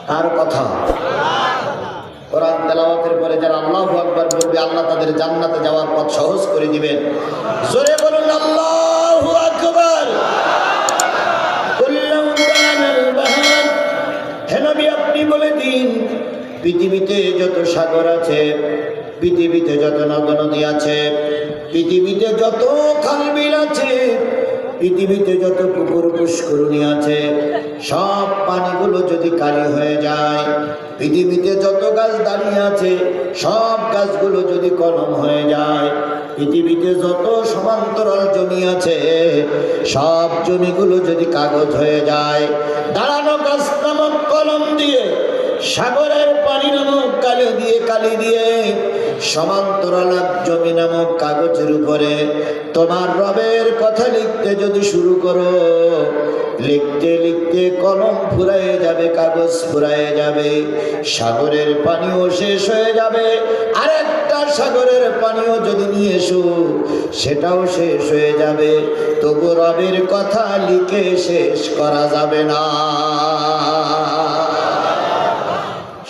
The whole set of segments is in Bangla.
কার কথা? কোরআন তেলাওয়াতের পরে যারা আল্লাহু আকবার বলবে আল্লাহ তাদের জান্নাতে যাওয়ার পথ সহজ করে দিবেন। জোরে বলুন আল্লাহু আকবার। কুল্লু কানাল বাহার, হে নবী আপনি বলে দিন পৃথিবীতে যত সাগর আছে, পৃথিবীতে যত নদ-নদী আছে, পৃথিবীতে যত খাল-বিল আছে, পৃথিবীতে যত পুকুর পুষ্করিণী আছে, সব পানিগুলো যদি কালি হয়ে যায়, পৃথিবীতে যত গাছ দাঁড়িয়ে আছে সব গাছগুলো যদি কলম হয়ে যায়, পৃথিবীতে যত সমান্তরাল জমি আছে সব জমিগুলো যদি কাগজ হয়ে যায়, দাঁড়ানো গাছ নামক কলম দিয়ে, সাগরের পানি নামক কালি দিয়ে সমান্তরাল জমি নামক কাগজের উপরে তোমার রবের কথা লিখতে যদি শুরু করো, লিখতে লিখতে কলম ফুরায়ে যাবে, কাগজ ফুরায়ে যাবে, সাগরের পানিও শেষ হয়ে যাবে, আরেকটা সাগরের পানিও যদি নিয়ে এসো সেটাও শেষ হয়ে যাবে, তবু রবের কথা লিখে শেষ করা যাবে না।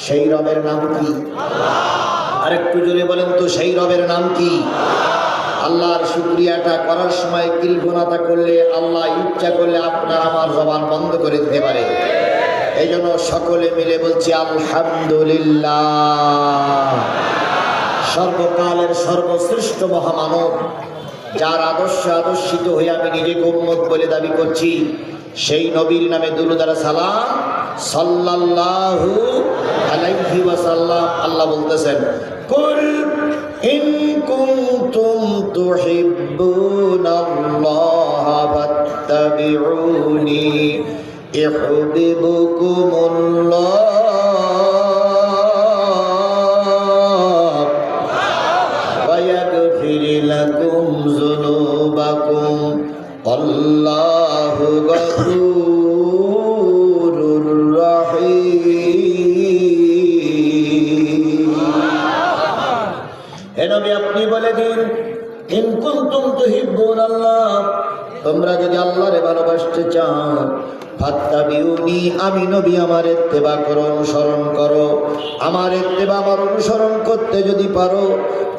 সেই রবের নাম কি? আরেকটু জোরে বলেন তো, সেই রবের নাম কি? আল্লাহর শুকরিয়াটা করার সময় কৃপণতা করলে আল্লাহ ইচ্ছা করলে আপনার আমার জবান বন্ধ করে দিতে পারে। এই জন্য সকলে মিলে বলছি আলহামদুলিল্লাহ। সর্বকালের সর্বশ্রেষ্ঠ মহামানব, যার আদর্শে আদর্শিত হয়ে আমি নিজেকে উম্মত বলে দাবি করছি, সেই নবীর নামে দুরূদ আর সালাম সাল্লাল্লাহু আলাইহি ওয়াসাল্লাম। আল্লাহ বলতেছেন, কুল ইন কুনতুম তুহিব্বুনাল্লাহা ফাত্তাবিউনি ইউহিব্বুকুমুল্লাহ ওয়া ইয়াগফির লাকুম যুনুবাকুম আল্লাহু গফুরুর রহিম। হে নবী আপনি বলে দিন, ইন কুনতুম তুহিব্বুনাল্লাহ, তোমরা যদি আল্লাহরে ভালোবাসতে চাও, ফাত্তাবিউনি, আমি নবী আমার ইত্তেবা করো, অনুসরণ করো, আমার ইত্তেবা আমার অনুসরণ করতে যদি পারো,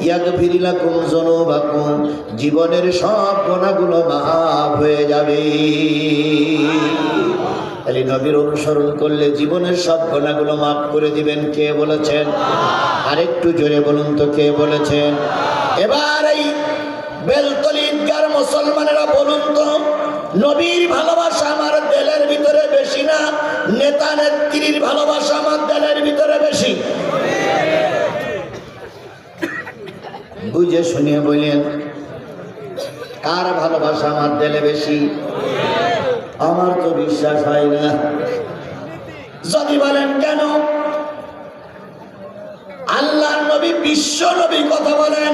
ইয়াগফির লাকুম যুনুবাকুম, জীবনের সব গুনাহগুলো মাফ হয়ে যাবে। তাহলে নবীর অনুসরণ করলে জীবনের সব গুনাহগুলো মাফ করে দিবেন। কে বলেছেন? আরেকটু জোরে বলুন তো, কে বলেছেন? এবার এই বেলতলী ঈদগার মুসলমানেরা বলুন তো, নবীর ভালোবাসা আমার দিলের ভিতরে বেশি না নেতা নেত্রীর ভালোবাসা আমার দিলের ভিতরে বেশি? বুঝে শুনিয়ে বলেন, কার ভালোবাসা আমার দিলে বেশি? আমার তো বিশ্বাস হয় না। যদি বলেন কেন, আল্লাহর নবী বিশ্ব নবী কথা বলেন,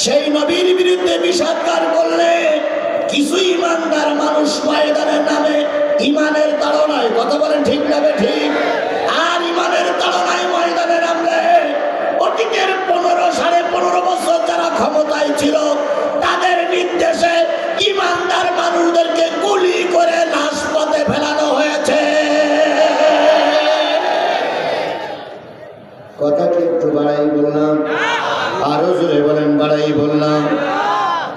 সেই নবীর বিরুদ্ধে বিষাদগার করলে কিছু ইমানদার মানুষ ময়দানের নামে ইমানের তাড়নায়, কথা বলেন ঠিক না ঠিক? আর ইমানের তাড়নায় ময়দানে নামলে অতীতের 15-15.5 বছর যারা ক্ষমতায় ছিল তাদের নির্দেশে ইমানদার মানুষদেরকে গুলি করে লাশ পথে ফেলানো হয়েছে। কথা কি একটু বাড়াই বললাম? আরো জোরে বলেন, বাড়াই বললাম।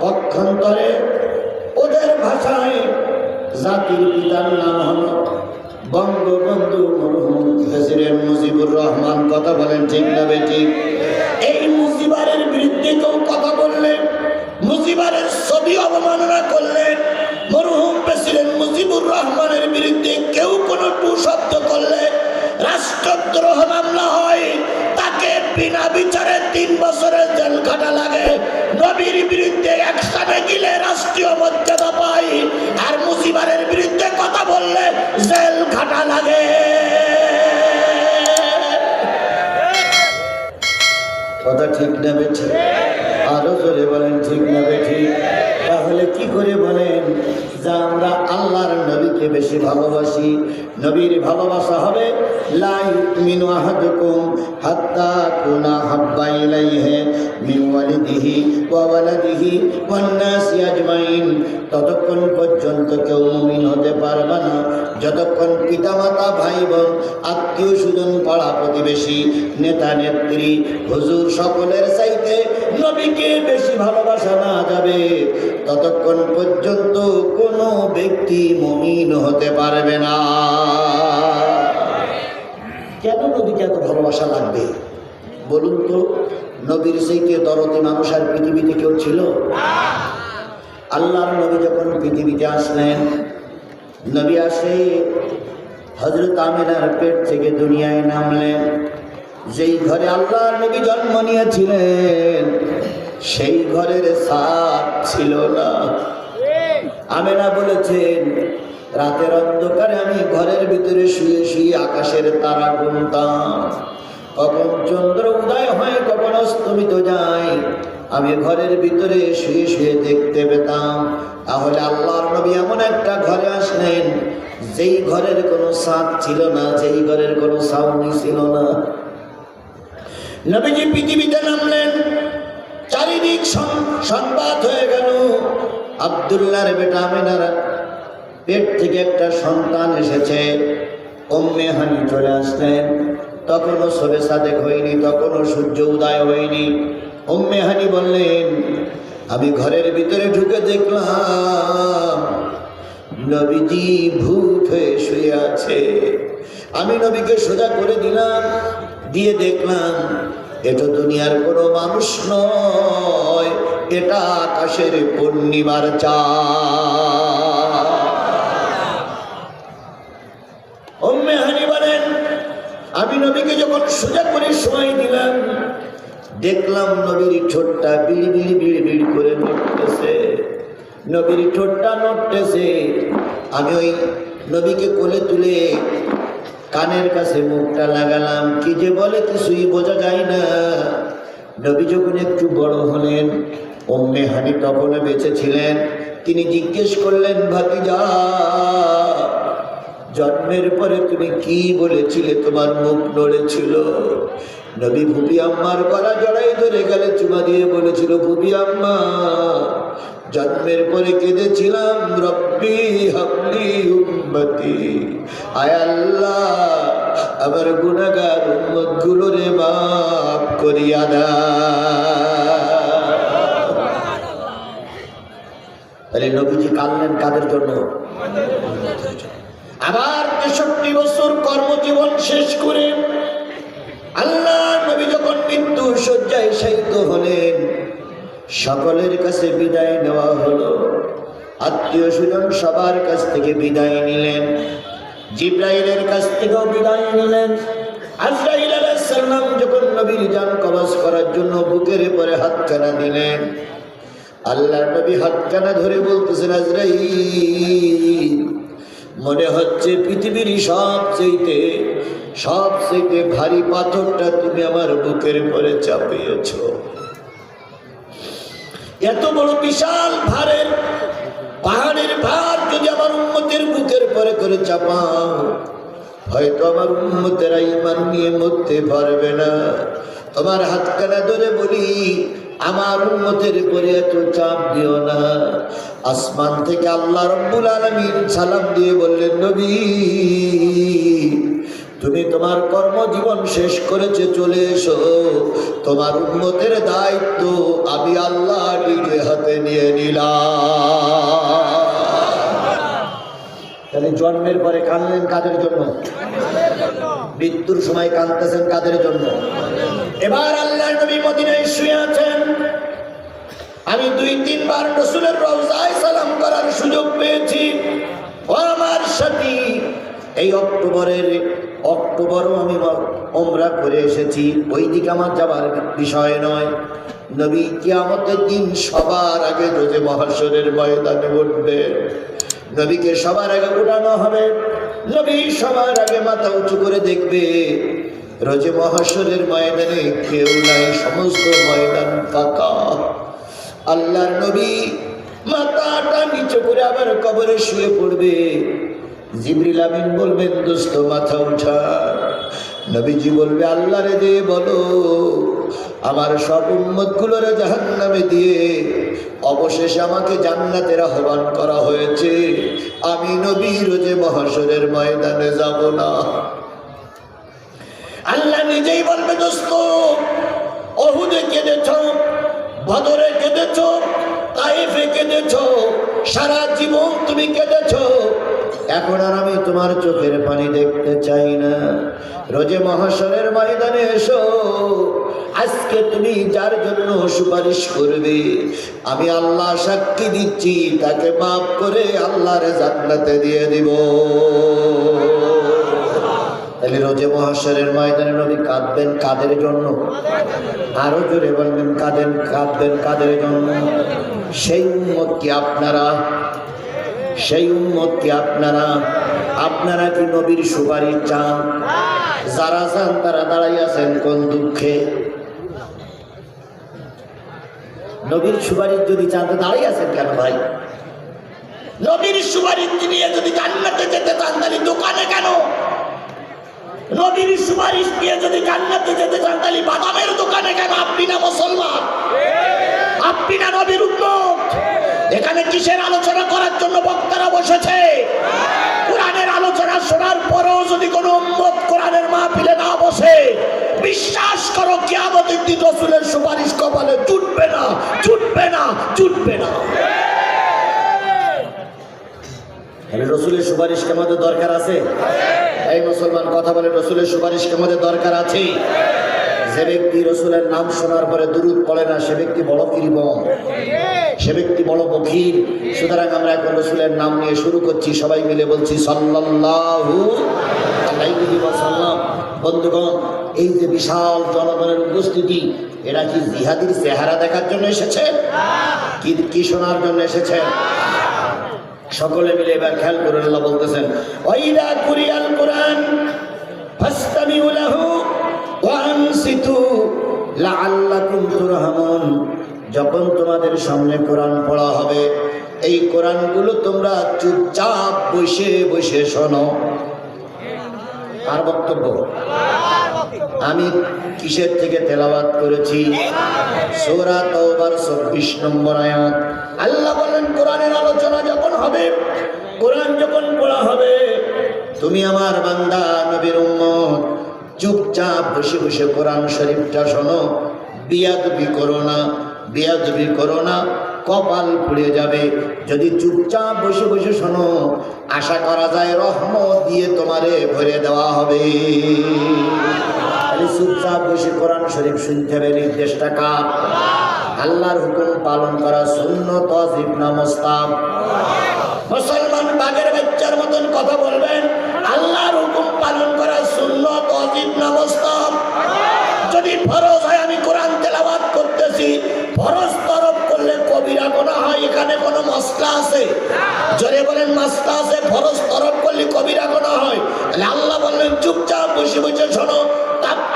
পক্ষান্তরে ওদের ভাষায় জাতির পিতার নাম হলো বঙ্গবন্ধু মরহুম প্রেসিডেন্ট মুজিবুর রহমান। কথা বলেন ঠিক না বেঠিক? এই মুজিবারের বিরুদ্ধে কেউ কথা বললে, মুজিবারের ছবি অবমাননা করলে, মরহুম প্রেসিডেন্ট মুজিবুর রহমানের বিরুদ্ধে কেউ কোনো কুশব্দ করলে রাষ্ট্রদ্রোহ মামলা হয়, তাকে বিনা বিচারে 3 বছরের জেল খাটা লাগে। নবীর বিরুদ্ধে একসাথে গেলে রাষ্ট্রীয় মর্যাদা পায়, আর মুজিবারের বিরুদ্ধে কথা বললে জেল খাটা লাগে। কথা ঠিক না বেঠিক? আরো জোরে বলেন ঠিক না বেঠিক? তাহলে কি করে বলেন যে আমরা আল্লাহর নবীকে বেশি ভালোবাসি, নবীর ভালোবাসা হবে লা ইউমিনু আহাদুকুম হাত্তা কুনা হাব্বা ইলাইহি মিন ওয়ালিদিহি ওয়া ওয়ালাদিহি ওয়ান নাসি আজমাইন। ততক্ষণ পর্যন্ত কেউ মুমিন হতে পারবে না যতক্ষণ পিতামাতা, ভাই বোন, আত্মীয় স্বজন, পাড়া প্রতিবেশী, নেতা নেত্রী, হুজুর সকলের চাইতে নবীকে বেশি ভালোবাসা না যাবে ততক্ষণ পর্যন্ত কোনো ব্যক্তি মুমিন হতে পারবে না। কেন নবীকে এত ভালোবাসা লাগবে বলুন তো? নবীর চাইতে দরদি মানুষ আর পৃথিবীতে কেউ ছিল? আল্লাহর নবী যখন পৃথিবীতে আসলেন, নবী আসে হযরত আমিনার পেট থেকে দুনিয়ায় নামলেন। যেই ঘরে আল্লাহর নবী জন্ম নিয়েছিলেন সেই ঘরের ছাদ ছিল না। আমিনা বলেছেন, রাতের অন্ধকারে আমি ঘরের ভিতরে শুয়ে শুয়ে আকাশের তারা গুনতাম, কখন চন্দ্র উদয় হয় কখন অস্তমিত যায় আমি ঘরের ভিতরে শুয়ে শুয়ে দেখতে পেতাম। তাহলে আল্লাহর নবী এমন একটা ঘরে আসলেন যেই ঘরের কোনো ছাদ ছিল না, যেই ঘরের কোনো ছাউনি ছিল না। নবীজি পৃথিবীতে নামলেন, চারিদিক সংবাদ হয়ে গেল আব্দুল্লাহর বেটা আমিনার পেট থেকে একটা সন্তান এসেছে। উম্মে হানি চলে আসলেন, তখনও সবে সাদেক হয়নি, তখনও সূর্য উদয় হয়নি। উম্মে হানি বললেন, আমি ঘরের ভিতরে ঢুকে দেখলাম নবীজি ভূত হয়ে শুয়ে আছে। আমি নবীকে সোজা করে দিলাম, দিয়ে দেখলাম এটা দুনিয়ার কোনো মানুষ নয়, এটা আকাশের পূর্ণিমার চাঁদ। উম্মে হানি বলেন, আমি নবীকে যখন সোজা করে শোয়াই দিলাম দেখলাম নবীর ঠোঁটটা বিড়ি বিড়ি বিড়ি বিড়ি করে নড়তেছে, নবীর ঠোঁটটা নড়তেছে। আমি ওই নবীকে কোলে তুলে কানের কাছে মুখটা লাগালাম, কি যে বলে কিছুই বোঝা যায় না। নবী যখন একটু বড় হলেন, উম্মে হানি তখনও বেঁচে ছিলেন। তিনি জিজ্ঞেস করলেন, ভাতিজা জন্মের পরে তুমি কি বলেছিলে? তোমার মুখ নড়েছিল। নবী ফুপি আম্মার গলা জড়াই ধরে গেলে চুমা দিয়ে বলেছিল, ফুপি আম্মা জন্মের পরে কেঁদেছিলাম, রব্বি হাবলি উম্মতি, আয় আল্লাহ আমার গুনাহগার উম্মত গুলোরে মাফ করিয়া দাও। তাহলে নবীজি কাঁদলেন কাদের জন্য? আবার 63 বছর কর্মজীবন শেষ করে আল্লাহ নবী যখন মৃত্যু শয্যায় শায়িত হলেন, সকলের কাছে বিদায় নেওয়া হলো। আত্মীয় স্বজন সবার কাছ থেকে বিদায় নিলেন, জিব্রাইলের কাছ থেকেও বিদায় নিলেন। আজরাইল আলাইহিস সালাম যখন নবীর জান কবজ করার জন্য বুকের উপরে হাতখানা দিলেন, আল্লাহর নবী হাতখানা ধরে বলতেছেন, আজরাইল মনে হচ্ছে পৃথিবীর সবচেয়ে ভারী পাথরটা তুমি আমার বুকের উপরে চাপিয়েছ। এত বড় বিশাল ভারের পাহাড়ের ভার যদি আমার উম্মতের বুকের উপরে করে চাপাও, হয়তো আমার উম্মতেরা ঈমান নিয়ে মরতে পারবে না। তোমার হাতখানা ধরে বলি, আমার উম্মতের উপরে এত চাপ দিও না। আসমান থেকে আল্লাহ রাব্বুল আলামিন সালাম দিয়ে বললেন, নবী তুমি তোমার কর্মজীবন শেষ করেছে, চলে এসো। তোমার উম্মতের দায়িত্ব আমি আল্লাহ নিজে হাতে নিয়ে নিলাম। তাহলে জন্মের পরে কাঁদলেন কাদের জন্য? মৃত্যুর সময় কাঁদতেছেন কাদের জন্য? এবার আল্লাহর নবী মদিনায় শুয়ে আছেন। আমি 2-3 বার রাসূলের রওজায় সালাম করার সুযোগ পেয়েছি। ও আমার সাথী, এই অক্টোবরও আমি উমরা করে এসেছি, ওই দিকে আমার যাবার বিষয় নয়। নবী কিয়ামতের দিন সবার আগে রোজে মহাশরের ময়দানে উঠবে। নবীকে সবার আগে উঠানো হবে, নবী সবার আগে মাথা উঁচু করে দেখবে। রোজে মহাশরের ময়দানে কেউ নাই, সমস্ত ময়দান ফাঁকা। আল্লাহর নবী মাথাটা নিচু করে আবার কবরে শুয়ে পড়বে। জিবরিল আমিন বলবেন দোস্ত মাথা উঠা। নবীজি বলবে আল্লাহরে দিয়ে বলো আমার সব উম্মতগুলোরে জাহান্নামে দিয়ে অবশেষে আমাকে জান্নাতের আহ্বান করা হয়েছে, আমি নবী রোজে মহাশরের ময়দানে যাব না। আল্লাহ নিজেই বলবে দোস্ত ওহুদে কেঁদেছ, বদরে কেঁদেছ, তাইফে কেঁদেছ, সারা জীবন তুমি কেঁদেছ, এখন আর আমি তোমার চোখের পানি দেখতে চাই না। রোজে মহাশরের ময়দানে এসো, আজকে তুমি যার জন্য সুপারিশ করবে আমি আল্লাহ সাক্ষী দিচ্ছি তাকে মাফ করে আল্লাহর জান্নাতে দিয়ে দিব। তাহলে রোজে মহাশরের ময়দানে নবী কাঁদবেন কাদের জন্য? আরো জোরে বলবেন কাঁদবেন কাদের জন্য? সেই উম্মত কি আপনারা? সেই উম্মত কি আপনারা? আপনারা কি নবীর সুপারিশ চান? যারা চান তারা দাঁড়াই আছেন কোন দুঃখে? নবীর সুপারিশ যদি চান তো দাঁড়াই আছেন কেন ভাই? নবীর সুপারিশ নিয়ে যদি জান্নাতে যেতে চান তাহলে দোকানে কেন? নবীর সুপারিশ নিয়ে যদি জান্নাতে যেতে চান তাহলে বাদামের দোকানে কেন? আপনি না মুসলমান? আপনি না নবীর উম্মত? এখানে কিসের আলোচনা করার জন্য বক্তারা বসেছে? কোরআনের আলোচনা শোনার পরেও যদি কোনো উম্মত কোরআনের মাহফিলে না বসে, বিশ্বাস করো কিয়ামতের দিন রাসূলের সুপারিশ কপালে জুটবে না, জুটবে না, জুটবে না। রাসূলের সুপারিশ কি আমাদের দরকার আছে? এই মুসলমান কথা বলে, রাসূলের সুপারিশ কি আমাদের দরকার আছে? যে ব্যক্তি রাসূলের নাম শোনার পরে দুরূদ পড়ে না সে ব্যক্তি বড় কৃপণ, সে ব্যক্তি বড় বখিল। সুতরাং আমরা এখন রাসূলের নাম নিয়ে শুরু করছি, সবাই মিলে বলছি সাল্লাল্লাহু আলাইহি ওয়াসাল্লাম। বন্ধুগণ, এই যে বিশাল জনগণের উপস্থিতি, এরা কি জিহাদির চেহারা দেখার জন্য এসেছে? কি শোনার জন্য এসেছে? সকলে মিলে এবার খেয়াল করে আল্লাহ বলতেছেন ওয়াইদা কুরিয়াল কুরআন ফাসতামিউ লাহু ওয়া আনসিতু লাআল্লাকুম তুরহামুন। যখন তোমাদের সামনে কোরআন পড়া হবে এই কোরআনগুলো তোমরা চুপচাপ বসে বসে শোনো। আর বক্তব্য আমি কিসের থেকে তেলাওয়াত করেছি? সূরা তাওবার ২৪ নম্বর আয়াত। আল্লাহ বলেন কোরআনের আলোচনা যখন হবে, কোরআন যখন পড়া হবে, তুমি আমার বান্দা নবীর উম্মত চুপচাপ বসে বসে কোরআন শরীফটা শোনো। বিয়াদবি করো না, বিয়াদবি করো না, কপাল পুড়ে যাবে। যদি চুপচাপ বসে বসে শোনো, আশা করা যায় রহমত দিয়ে তোমারে ভরে দেওয়া হবে। চুপচাপ বসে কোরআন শরীফ শুনতে হবে। নির্দেশটা কার? আল্লাহর হুকুম পালন করা সুন্নত ওয়াজিব না মুস্তাহাব? মুসলমান বাঘের বাচ্চার মতন কথা বলবেন, আল্লাহর হুকুম পালন করা সুন্নত ওয়াজিব না মুস্তাহাব? যদি ফরজ হয়, আমি কোরআন তেলাওয়াত করতেছি, ফরজ তরফ করলে কবিরা গুনাহ হয়, এখানে কোনো মাসলা আছে? জোরে বলেন মাসলা আছে? ফরজ তরফ করলে কবিরা গুনাহ হয়। আল্লাহ বললেন চুপচাপ বসে বসে শোনো।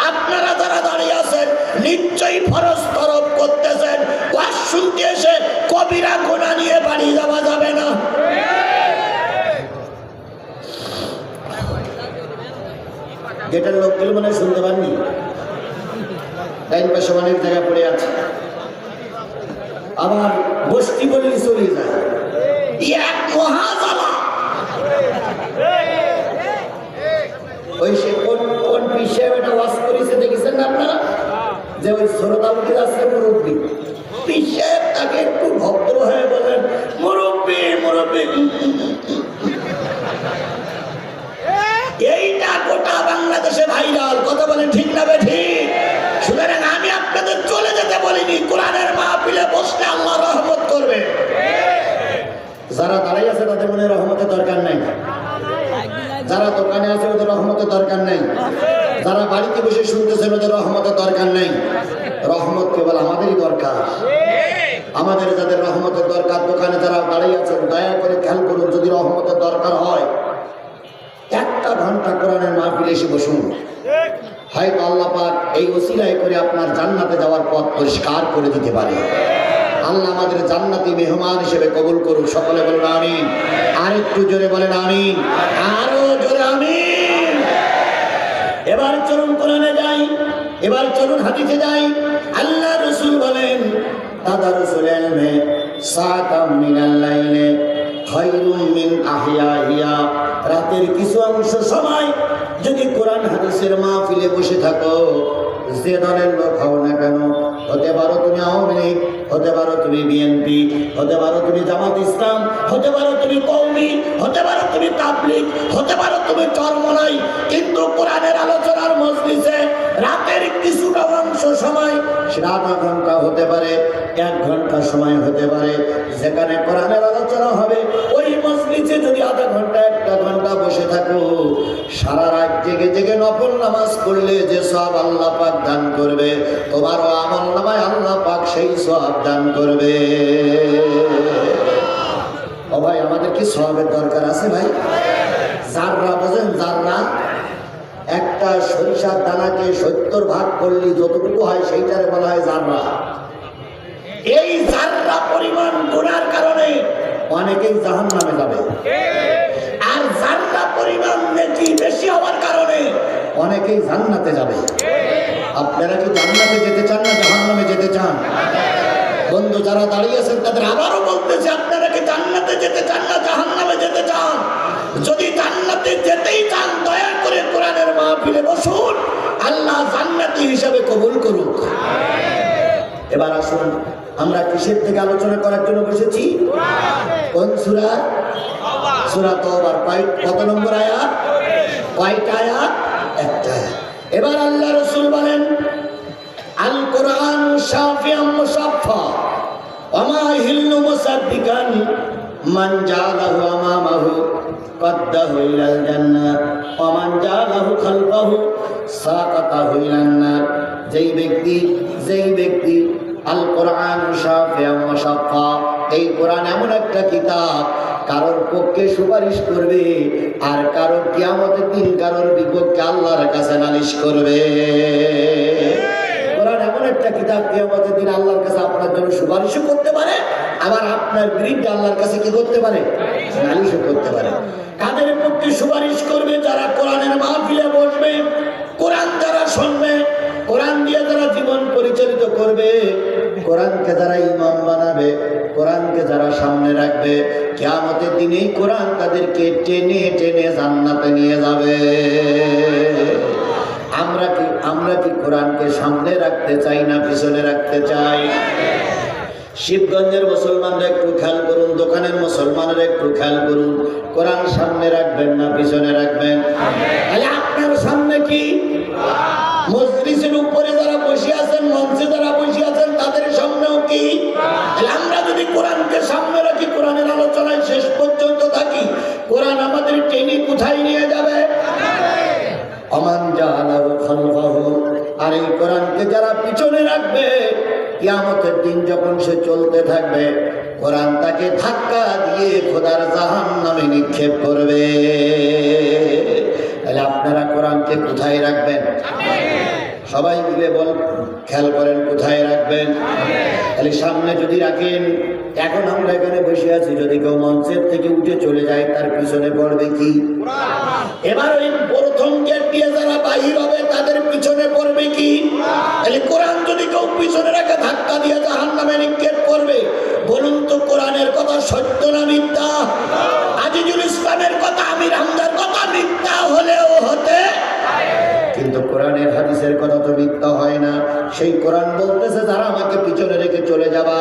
আপনারা যারা দাঁড়িয়ে আছেন নিশ্চয়ই ফরজ তরফ করতেছেন, ওয়াজ শুনতে এসে কবিরা গুনাহ নিয়ে বাড়ি যাওয়া যাবে না। যেটার লোকগুলো মনে শুনতে পাননি, ডাইন পাশে অনেক জায়গায় পড়ে আছে, আবার গোষ্ঠী বলে চলে যায়, এক মহাজালা। ওই সে কোন কোন বিষয়ে এটা ওয়াজ করেছে দেখেছেন না আপনারা? যে ওই শ্রোতাবলী আছে মুরব্বী, বিষয়ে তাকে একটু ভদ্র হয়ে বলেন মুরব্বী মুরব্বী। এইটা গোটা বাংলাদেশে ভাইরাল, কথা বলেন ঠিক না ঠিক? সুতরাং আমি আপনাদের চলে যেতে বলিনি, কোরআনের মাহফিলে বসলে আল্লাহ রহমত করবে। যারা দাঁড়িয়ে আছে তাদের মনে রহমতের দরকার নাই, যারা দোকানে আছে ওদের রহমতের দরকার নাই, যারা বাড়িতে বসে শুনতেছেন ওদের রহমতের দরকার নাই। রহমত কেবল আমাদেরই দরকার। আমাদের যাদের রহমতের দরকার, দোকানে যারা দাঁড়িয়ে আছেন দয়া করে খেয়াল করুন, যদি রহমতের দরকার হয় একটা ঘন্টা কোরআনের মাহফিলে এসে বসুন। হয়তো আল্লাহ পাক এই ওসিলায় করে আপনার জান্নাতে যাওয়ার পথ পরিষ্কার করে দিতে পারে। আল্লাহ আমাদের জান্নাতি মেহমান হিসেবে কবুল করুক। সকলে বলুন আমিন। আর একটু জোরে বলেন আমিন, আরো জোরে আমিন। এবার চলুন কোরআনে যাই, এবার চলুন হাদিসে যাই। আল্লাহ রাসূল বলেন তাদারুসুল ইলমি সাআতাম মিনাল লাইলি খায়রুম মিন আহিয়াহিয়া। রাতের কিছু অংশ সময় যদি কোরআন হাদিসের মাহফিলে বসে থাকো, যে দলের লোক হও না কেন, হতে পারো তুমি আওয়ামী লীগ, হতে পারো তুমি বিএনপি, হতে পারো তুমি জামাত ইসলাম, হতে পারো তুমি কওমি, হতে পারো তুমি তাবলীগ, হতে পারো তুমি চরমনাই, কিন্তু কোরআনের আলোচনার মজলিসে রাতের কিছুটা অংশ সময়, সেটা আধা ঘন্টা হতে পারে, 1 ঘন্টা সময় হতে পারে, যেখানে কোরআনের আলোচনা হবে, ওই মজলিসে যদি আধা ঘন্টা 1 ঘন্টা বসে থাকো, সারা রাত জেগে জেগে নফল নামাজ পড়লে যে সওয়াব আল্লাহ পাক দান করবে, তোমারও আমল নামায় আল্লাহ পাক সেই সওয়াব দান করবে। ও ভাই, আমাদের কি সওয়াবের দরকার আছে ভাই? জাররা বোঝেন? জাররা, একটা সরিষার দানাকে 70 ভাগ করলে যতটুকু হয় সেইটারে বলা হয় জাররা। এই জাররা পরিমাণ গুনার কারণে অনেকেই জাহান্নামে যাবে, আর জাররা পরিমাণ নেকি বেশি হওয়ার কারণে অনেকেই জান্নাতে যাবে। আপনারা কি জান্নাতে যেতে চান না জাহান্নামে যেতে চান? বন্ধু যারা দাঁড়িয়ে আছেন তাদের আবারও বলতেছে, আপনারা কি জান্নাতে যেতে চান না জাহান্নামে যেতে চান? যদি জান্নাতে যেতেই চান, দয়া করে কোরআনের মাহফিলে বসুন, আল্লাহ জান্নাতি হিসাবে কবুল করুক। এবার আসুন, আমরা কিসের থেকে আলোচনা করার জন্য বসেছি? কোন সূরা? সূরা তাওবার কত নম্বর আয়াত? কয়টা আয়াত? একটা। এবার আল্লাহ রাসূল বলেন আল কোরআন শাফিউম মুসাফফা ওয়া মা হিল্লু মুসাদ্দিকান মান জালাহু আমামাহু কদ্দাহু ইলাল জান্নাহ ওয়া মান জালাহু খালফাহু সাকাতাহু ইলান নার। যেই ব্যক্তি আল কোরআন শাফিউম মুসাফফা, এই কোরআন এমন একটা কিতাব কারোর পক্ষে সুপারিশ করবে, আর কারোর কিয়ামতের দিন কারোর বিপক্ষে আল্লাহর কাছে নালিশ করবে। কোরআন এমন একটা কিতাব, কিয়ামতের দিন আল্লাহর কাছে আপনার জন্য সুপারিশও করতে পারে, আবার আপনার বিরুদ্ধে আল্লাহর কাছে কি করতে পারে? নালিশও করতে পারে। কাদের পক্ষে সুপারিশ করবে? যারা কোরআনের মাহফিলে বসবে, কোরআন যারা শুনবে, কোরআন দিয়ে যারা জীবন পরিচালিত করবে, কোরআনকে যারা ইমাম বানাবে, কোরআনকে যারা সামনে রাখবে, কিয়ামতের দিনেই কোরআন তাদেরকে টেনে টেনে জান্নাতে নিয়ে যাবে। আমরা কি কোরআনকে সামনে রাখতে চাই না পিছনে রাখতে চাই? শিবগঞ্জের মুসলমানরা একটু খেয়াল করুন, দোকানের মুসলমানরা একটু খেয়াল করুন, কোরআন সামনে রাখবেন না পিছনে রাখবেন? তাহলে আপনার সামনে কি? মজলিসের উপরে যারা বসে আছেন, মঞ্চে যারা বসে আছেন, তাদের সামনেও কি? আমরা যদি কোরআনকে সামনে রাখি, কোরআনের আলোচনায় শেষ পর্যন্ত থাকি, কোরআন আমাদের টেনে কোথায় নিয়ে যাবে? আমান জালাহু খালফাহু। আর এই কোরআনকে যারা পিছনে রাখবে, কিয়ামতের দিন যখন সে চলতে থাকবে, কোরআন তাকে ধাক্কা দিয়ে খোদার জাহান্নামে নিক্ষেপ করবে। তাহলে আপনারা কোরআনকে কোথায় রাখবেন? সবাই মিলে খেয়াল করেন, কোথায় রাখবেন? তাহলে সামনে যদি রাখেন, এখন আমরা এখানে বসে আছি, যদি কেউ মঞ্চের থেকে উঠে চলে যায়, তার পিছনে পড়বে কি? এবার ওই প্রথম গেট দিয়ে যারা বাহির হবে, তাদের পিছনে পড়বে কি? তাহলে কোরআন যদি কেউ পিছনে রাখে, ধাক্কা দিয়ে জাহান্নামে নিক্ষেপ করবে। বলুন তো, কোরআনের কথা সত্য না মিথ্যা? আজিজুল ইসলামের কথা, আমির হামজার কথা মিথ্যা হলেও হতে, কিন্তু কোরআনের হাদিসের কথা তো মিথ্যা হয় না। সেই কোরআন বলতেছে, যারা আমাকে পিছনে রেখে চলে যাবা,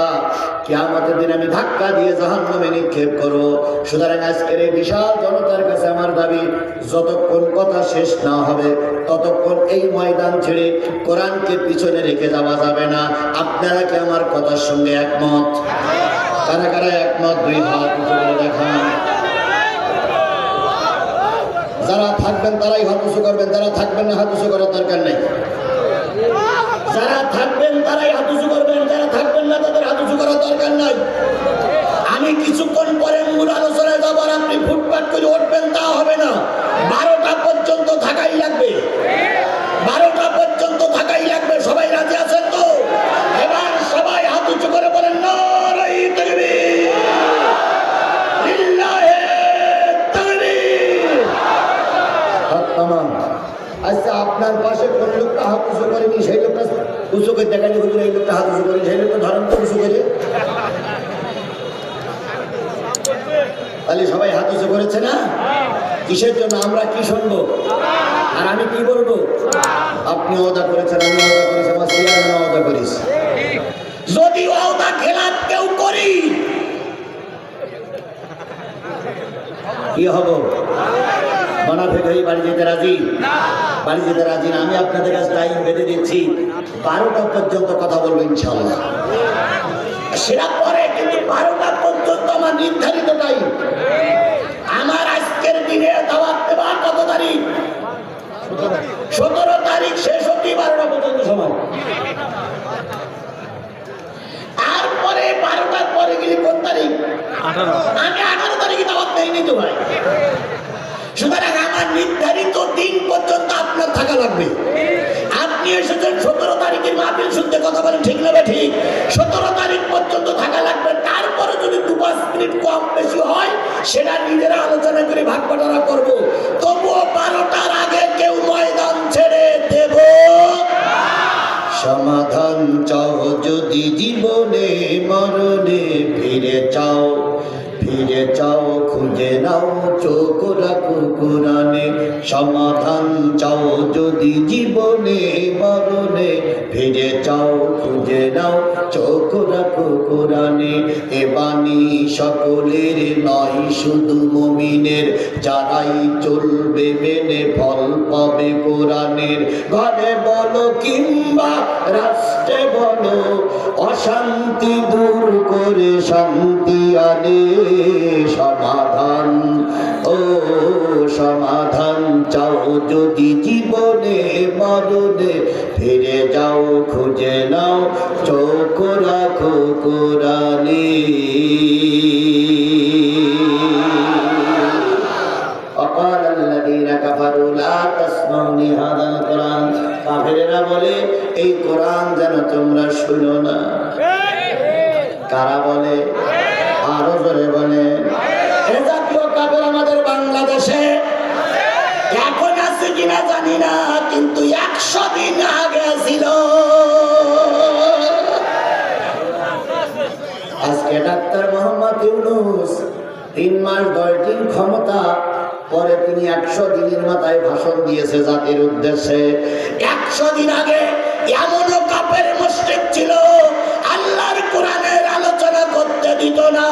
কিয়ামতের দিন আমি ধাক্কা দিয়ে জাহান্নামে নিক্ষেপ করব। সুতরাং আজকের এই বিশাল জনতার কাছে আমার দাবি, যতক্ষণ কথা শেষ না হবে, ততক্ষণ এই ময়দান ছেড়ে কোরআনকে পিছনে রেখে যাওয়া যাবে না। আপনারা কি আমার কথার সঙ্গে একমত? কারা কারা একমত? 2 হাত উপরে দেখান। যারা থাকবেন তারাই হাত উঁচু করবেন, যারা থাকবেন না হাত উঁচু করার দরকার নেই। যারা থাকবেন তারাই হাত উঁচু করবেন, যারা থাকবেন না তাদের হাত উঁচু করার দরকার নাই। আমি কিছুক্ষণ পরে মূল আলোচনায় যাবো, আর আপনি ফুটপাট করে উঠবেন তা হবে না। 12টা পর্যন্ত থাকাই লাগবে, 12টা পর্যন্ত থাকাই লাগবে। সবাই রাজি আছেন তো? এবার সবাই হাত উঁচু করে বলেন না। আচ্ছা, আপনার পাশে কোন লোকটা হাত উঁচু করেনি সেই লোকটা উঁচু করে দেখানি, হুজুর এই লোকটা হাত উঁচু করেনি, সেই লোকটা ধরেন তো উঁচু করে। তাহলে সবাই হাত উঁচু করেছে না? কিসের জন্য? আমরা কি শুনবো আর আমি কি বলবো? আপনি ওদা করেছেন, আমি ওদা করেছি, আমার চেয়ারম্যান ওদা করিস। যদি ওদা খেলাপ কেউ করি কি হবো? মোনাফিক হয়ে বাড়ি যেতে রাজি? বাড়ি যেতে রাজি না। আমি আপনাদের কাছে টাইম বেঁধে দিচ্ছি, 12টা পর্যন্ত কথা বলবো ইনশাআল্লাহ। সেটা পরে, কিন্তু 12টা পর্যন্ত আমার নির্ধারিত টাইম। আমার আজকের দিনে দাওয়াত দেওয়া কত তারিখ? 17 তারিখ শেষ হতে 12টা পর্যন্ত সময়। আর পরে 12টার পরে গেলে কোন তারিখ? আমি 18 তারিখে দাওয়াত দেইনি তো ভাই। সুতরাং আমার নির্ধারিত দিন পর্যন্ত আপনার থাকা লাগবে। আপনি এসেছেন 17 তারিখের মাহফিল শুনতে, কথা বলেন ঠিক না? ঠিক। 17 তারিখ পর্যন্ত থাকা লাগবে। তারপরে যদি 2-5 মিনিট কম বেশি হয় সেটা নিজেরা আলোচনা করে ভাগ বাটোয়ারা করবো। তবুও 12টার আগে কেউ ময়দান ছেড়ে দেব। সমাধান চাও যদি জীবনে মরণে, ফিরে চাও ফিরে চাও, খুঁজে নাও চোখ রাখো কোরআনে। সমাধান চাও যদি জীবনে মরণে, ফিরে চাও খুঁজে নাও চোখ রাখো কোরআনে। এ বাণী সকলের নয়, শুধু মুমিনের, যারাই চলবে মেনে ফল পাবে কোরআনের। ঘরে বলো কিংবা রাষ্ট্রে বলো, অশান্তি দূর করে শান্তি আনে। সমাধান, ও সমাধান চাও যদি জীবনে মরণে, ফিরে যাও খুঁজে নাও চোখ রাখো কোরআনে। وقال الذين كفروا لا تسمعوا لهذا القرآن। কাফেরেরা বলে এই কোরআন যেন তোমরা শুনো না। কারা বলে? আরো জোরে বলে। এ জাতীয় কাফের আমাদের বাংলাদেশে এখন আছে কিনা জানি না, কিন্তু 100 দিন আগে ছিল। আজকে ডাক্তার মোহাম্মদ ইউনূস 3 মাস 10 দিন ক্ষমতা, পরে তিনি 100 দিনের মাথায় ভাষণ দিয়েছে জাতির উদ্দেশ্যে। 100 দিন আগে এমনও কাফের মুশরিক ছিল, আল্লাহর কোরআনের আলোচনা করতে দিত না।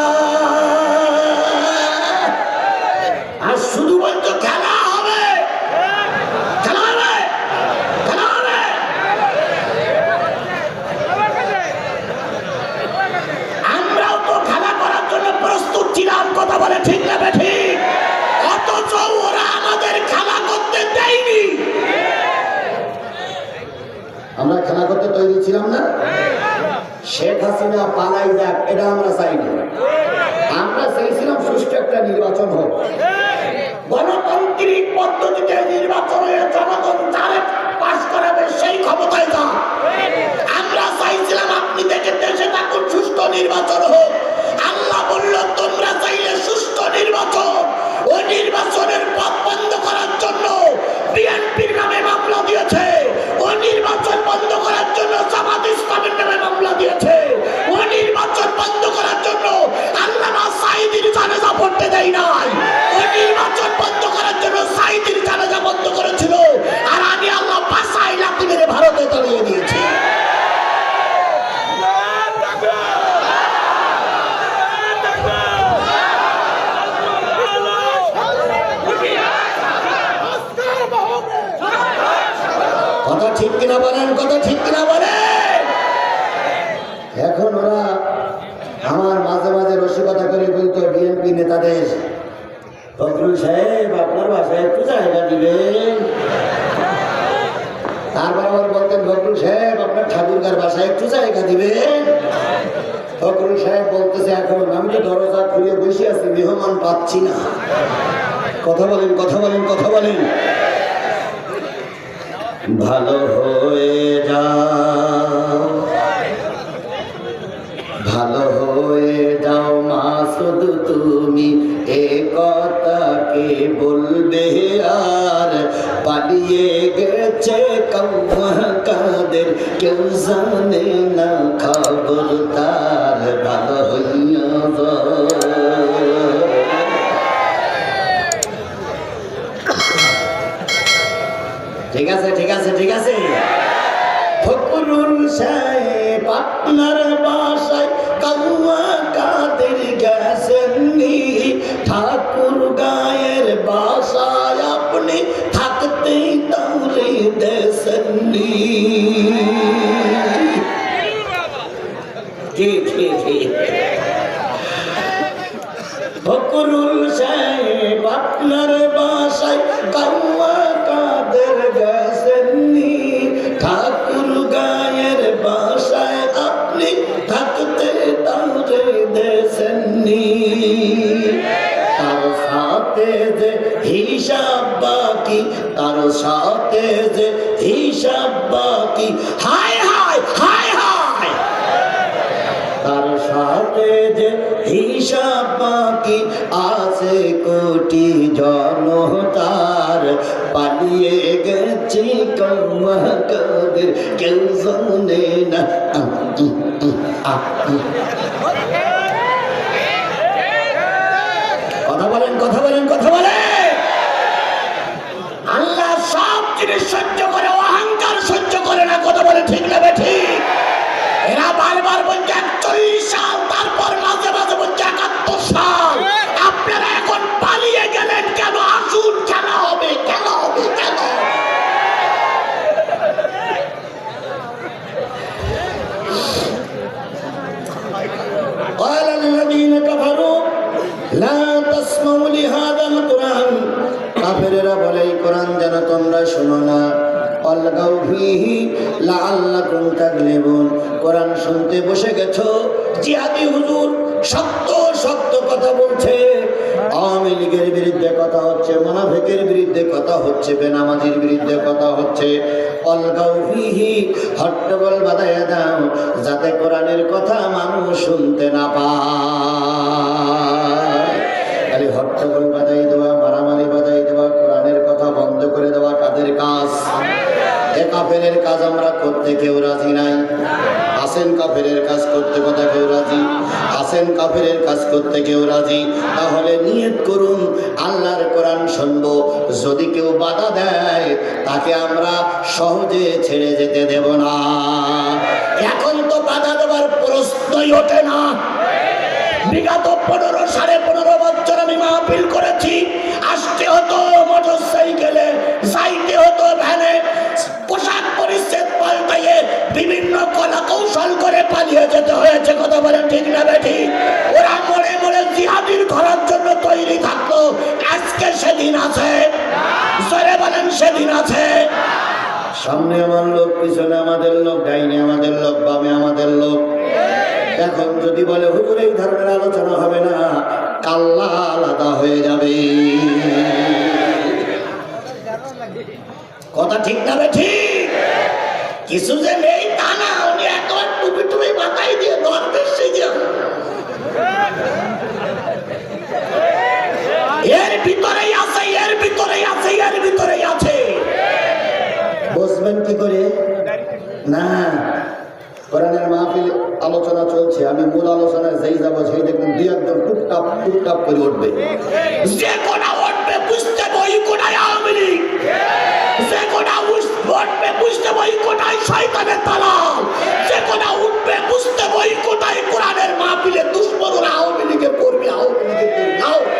আর শুধু বলতো খেলা হবে, খেলা হবে, খেলা হবে। আমরাও তো খেলা করার জন্য প্রস্তুত ছিলাম, কথা বলে ঠিক না ঠিক? অথচ ওরা আমাদের খেলা করতে দেয়নি। আমরা খেলা করতে তৈরি ছিলাম না? শেখ হাসিনা পালাই যাক, এটা আমরা চাইনি। আমরা চাইছিলাম সুষ্ঠু একটা নির্বাচন হোক, গণতান্ত্রিক পদ্ধতিতে নির্বাচন হয়ে জনগণ যারে পাস করাবে সেই ক্ষমতায় যা। আমরা চাইছিলাম আপনি দেখে দেশে থাকুন, সুষ্ঠু নির্বাচন হোক। আল্লাহ বলল তোমরা চাইলে সুষ্ঠু নির্বাচন, ওই নির্বাচনের পথ বন্ধ করার জন্য বিএনপির নামে মামলা দিয়েছে, ওই নির্বাচন বন্ধ করার জন্য জামাত ইসলামের নামে মামলা দিয়েছে, ওই নির্বাচন বন্ধ করার জন্য আল্লামা সাঈদীর জানাজা পড়তে দেয় নাই, ওই নির্বাচন বন্ধ করার জন্য সাঈদীর জানাজা বন্ধ করেছিল। আর আমি আল্লাহ বাসায় লাথি মেরে ভারতে তলিয়ে দিয়েছি। কথা ঠিক কিনা বলেন, কথা ঠিক কিনা বলেন? এখন ওরা আমার মাঝে মাঝে রসিকতা করে বলতো বিএনপি নেতাদের, ফখরুল সাহেব আপনার বাসায় একটু জায়গা দিবেন। তারপর আবার বলতেন ফখরুল সাহেব আপনার ঠাকুরগার বাসায় একটু জায়গা দিবেন। ফখরুল সাহেব বলতেছে এখন আমি তো দরজা খুলে বসে আছি, মেহমান পাচ্ছি না। কথা বলেন, কথা বলেন, কথা বলেন। ভালো হয়ে যাও, ভালো হয়ে যাও মাসুদ তুমি, এ কথা কে বলবে আর পালিয়ে গেছে কৌয়া কাদের কেউ জানে না খবর তার ভালো হইয়া ঠিক আছে ঠিক আছে ঠিক আছে ফকরুল সাহেব আপনার বাসায় কৌয়া কাদের গেছেননি ঠাকুর গায়ের বাসায় আপনি থাকতে তাহলে দেশনি ফকরুল সাহেব আপনার বাসায় কৌয়া কাদের গেছেননি ঠাকুর গায়ের বাসায় আপনি থাকতে তাহলে দেশনি তার সাথে যে হিসাব বাকি তার সাথে যে হিসাব বাকি হায় হায় হায় হায় তার সাথে যে হিসাব বাকি আছে কোটি জনতার পালিয়ে গেছি কৌয়া কাদের কেউ জানে না কথা বলেন কথা বলেন কথা বলেন আল্লাহ সব জিনিস সহ্য করে অহংকার সহ্য করে না কথা বলে ঠিক না ঠিক এরা বারবার বলছে 41 সাল তারপর মাঝে মাঝে বলছে 71 সাল আপনারা এখন পালিয়ে গেলেন কেন আসুন খেলা হবে খেলা হবে খেলা قال الذين كفروا لا تسمعوا لهذا القرآن কাফেরেরা বলে এই কোরআন যেন তোমরা শোনো না অলগাউ ফিহি লাআল্লাকুম তাগলিবুন কোরআন শুনতে বসে গেছো জিহাদি হুজুর শক্ত শক্ত কথা বলছে আওয়ামী লীগের বিরুদ্ধে কথা হচ্ছে মুনাফিকের বিরুদ্ধে কথা হচ্ছে বেনামাজির বিরুদ্ধে কথা হচ্ছে অলগাউ ফিহি হট্টগোল বাঁধাইয়া দাও যাতে কোরআনের কথা মানুষ শুনতে না পায় খালি হট্টগোল বাঁধাই দেওয়া মারামারি বাঁধাই দেওয়া কোরআনের কথা বন্ধ করে দেওয়া কাদের কাজ এ কাফেরের কাজ আমরা করতে কেউ রাজি নাই আসেন কাফেরের কাজ করতে কথা কেউ রাজি আসেন কাফেরের কাজ করতে কেউ রাজি তাহলে নিয়ত করুন আল্লাহর কোরআন শুনবো যদি কেউ বাধা দেয় তাকে আমরা সহজে ছেড়ে যেতে দেব না এখন তো বাধা দেওয়ার প্রশ্নই ওঠে না বিগত 15-15.5 বছর আমি মাহফিল করেছি আসতে হতো মোটর সাইকেলে যাইতে হতো ভ্যানে পোশাক পরিচ্ছদ পাল্টাইয়ে বিভিন্ন কলা কৌশল করে পালিয়ে যেতে হয়েছে কথা বলেন ঠিক না বেঠি ওরা মনে মনে জিহাদির ধরার জন্য তৈরি থাকতো আজকে সেদিন আছে জোরে বলেন সেদিন আছে সামনে আমার লোক পিছনে আমাদের লোক ডাইনে আমাদের লোক বামে আমাদের লোক এখন যদি বলে হুজুর এই ধরনের আলোচনা হবে না কাল্লা আলাদা হয়ে যাবে কথা ঠিক না ঠিক কিছু যে নেই তা না উনি একবার টুপি টুপি মাথায় দিয়ে দরবেশ সেজে এর ভিতরেই আছে এর ভিতরেই আছে এর ভিতরেই আছে বুঝবেন কি করে না কোরআনের মাহফিল আলোচনা চলছে আমি মূল আলোচনায় যেই যাবো সেই দেখবেন দুই একজন টুকটাপ করে উঠবে যে কোনা উঠবে বুঝতে বই কোনায় আওয়ামী লীগ যে কোনা উঠবে বুঝতে বই কোনায় শয়তানের দালাল যে কোনা উঠবে বুঝতে বই কোনায় কোরআনের মাহফিলে দুশমনরা আওয়ামী লীগের কর্মী আওয়ামী লীগের কর্মী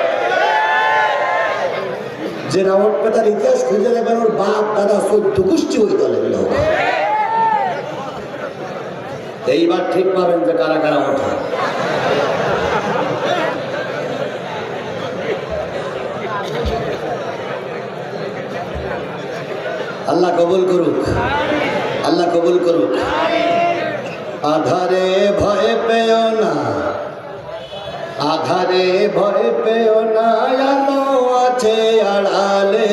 যে না উঠবে তার ইতিহাস খুঁজে নেবেন ওর বাপ দাদা 14 গোষ্ঠী ওই দলের লোক এইবার ঠিক পাবেন যে কারা কারা ওঠে আল্লাহ কবুল করুক আল্লাহ কবুল করুক আধারে ভয় পেও না আধারে ভয় পেও না আলো আছে আড়ালে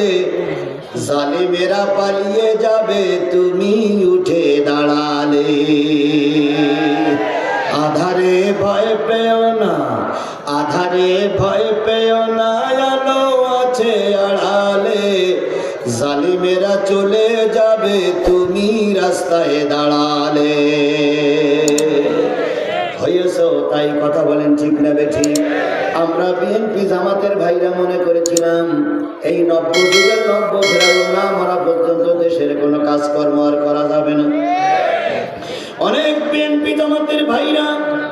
জালিমেরা পালিয়ে যাবে তুমি উঠে দাঁড়ালে আধারে ভয় পেও না আধারে ভয় পেও না আলো আছে আড়ালে জালিমেরা ওরা চলে যাবে তুমি রাস্তায় দাঁড়ালে। হয়েছো তাই কথা বলেন ঠিক না বেঠিক? আমরা বিএনপি জামাতের ভাইরা মনে করেছিলাম এই নব্য যুগের নব্য ফেরাউন না মরা পর্যন্ত দেশের কোনো কাজকর্ম আর করা যাবে না। অনেক বিএনপি জামাতের ভাইরা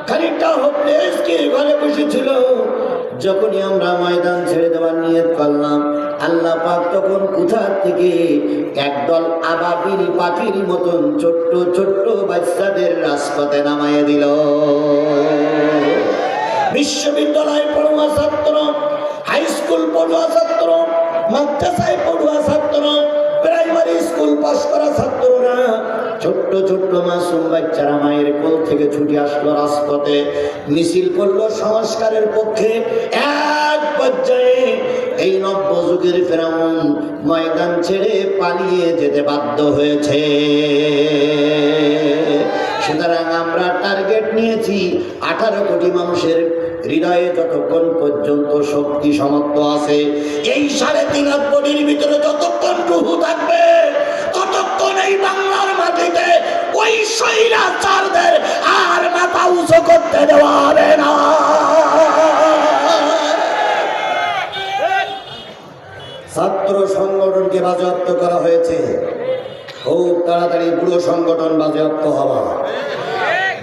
খানিকটা হোপলেস কে ঘরে বসেছিল। যখনই আমরা ময়দান ছেড়ে দেওয়ার নিয়ত করলাম, আল্লাহ পাক তখন কোথা থেকে একদল আবাবিল পাখির মতন ছোট্ট ছোট্ট বাচ্চাদের রাজপথে নামাইয়ে দিল। বিশ্ববিদ্যালয় পড়ুয়া ছাত্র, হাই স্কুল পড়ুয়া ছাত্র, মাদ্রাসায় পড়ুয়া ছাত্র, প্রাইমারি স্কুল পাস করা ছাত্ররা, ছোট্ট ছোট্ট মাসুম বাচ্চারা মায়ের কোল থেকে ছুটে আসলো রাজপথে, মিছিল করলো সংস্কারের পক্ষে। এক পর্যায়ে এই নব্য যুগের ফেরাউন ময়দান ছেড়ে পালিয়ে যেতে বাধ্য হয়েছে। সুতরাং আমরা টার্গেট নিয়েছি 18 কোটি মানুষের হৃদয়ে যতক্ষণ পর্যন্ত শক্তি সমর্থ আছে, এই 3.5 কোটির ভিতরে যতক্ষণ রুহু থাকবে ততক্ষণ এই বাংলার মাটিতে ওই স্বৈরাচারদের আর মাথা উঁচু করতে দেওয়া হবে না। ছাত্র সংগঠনকে বাজেয়াপ্ত করা হয়েছে, খুব তাড়াতাড়ি পুরো সংগঠন বাজেয়াপ্ত হওয়া।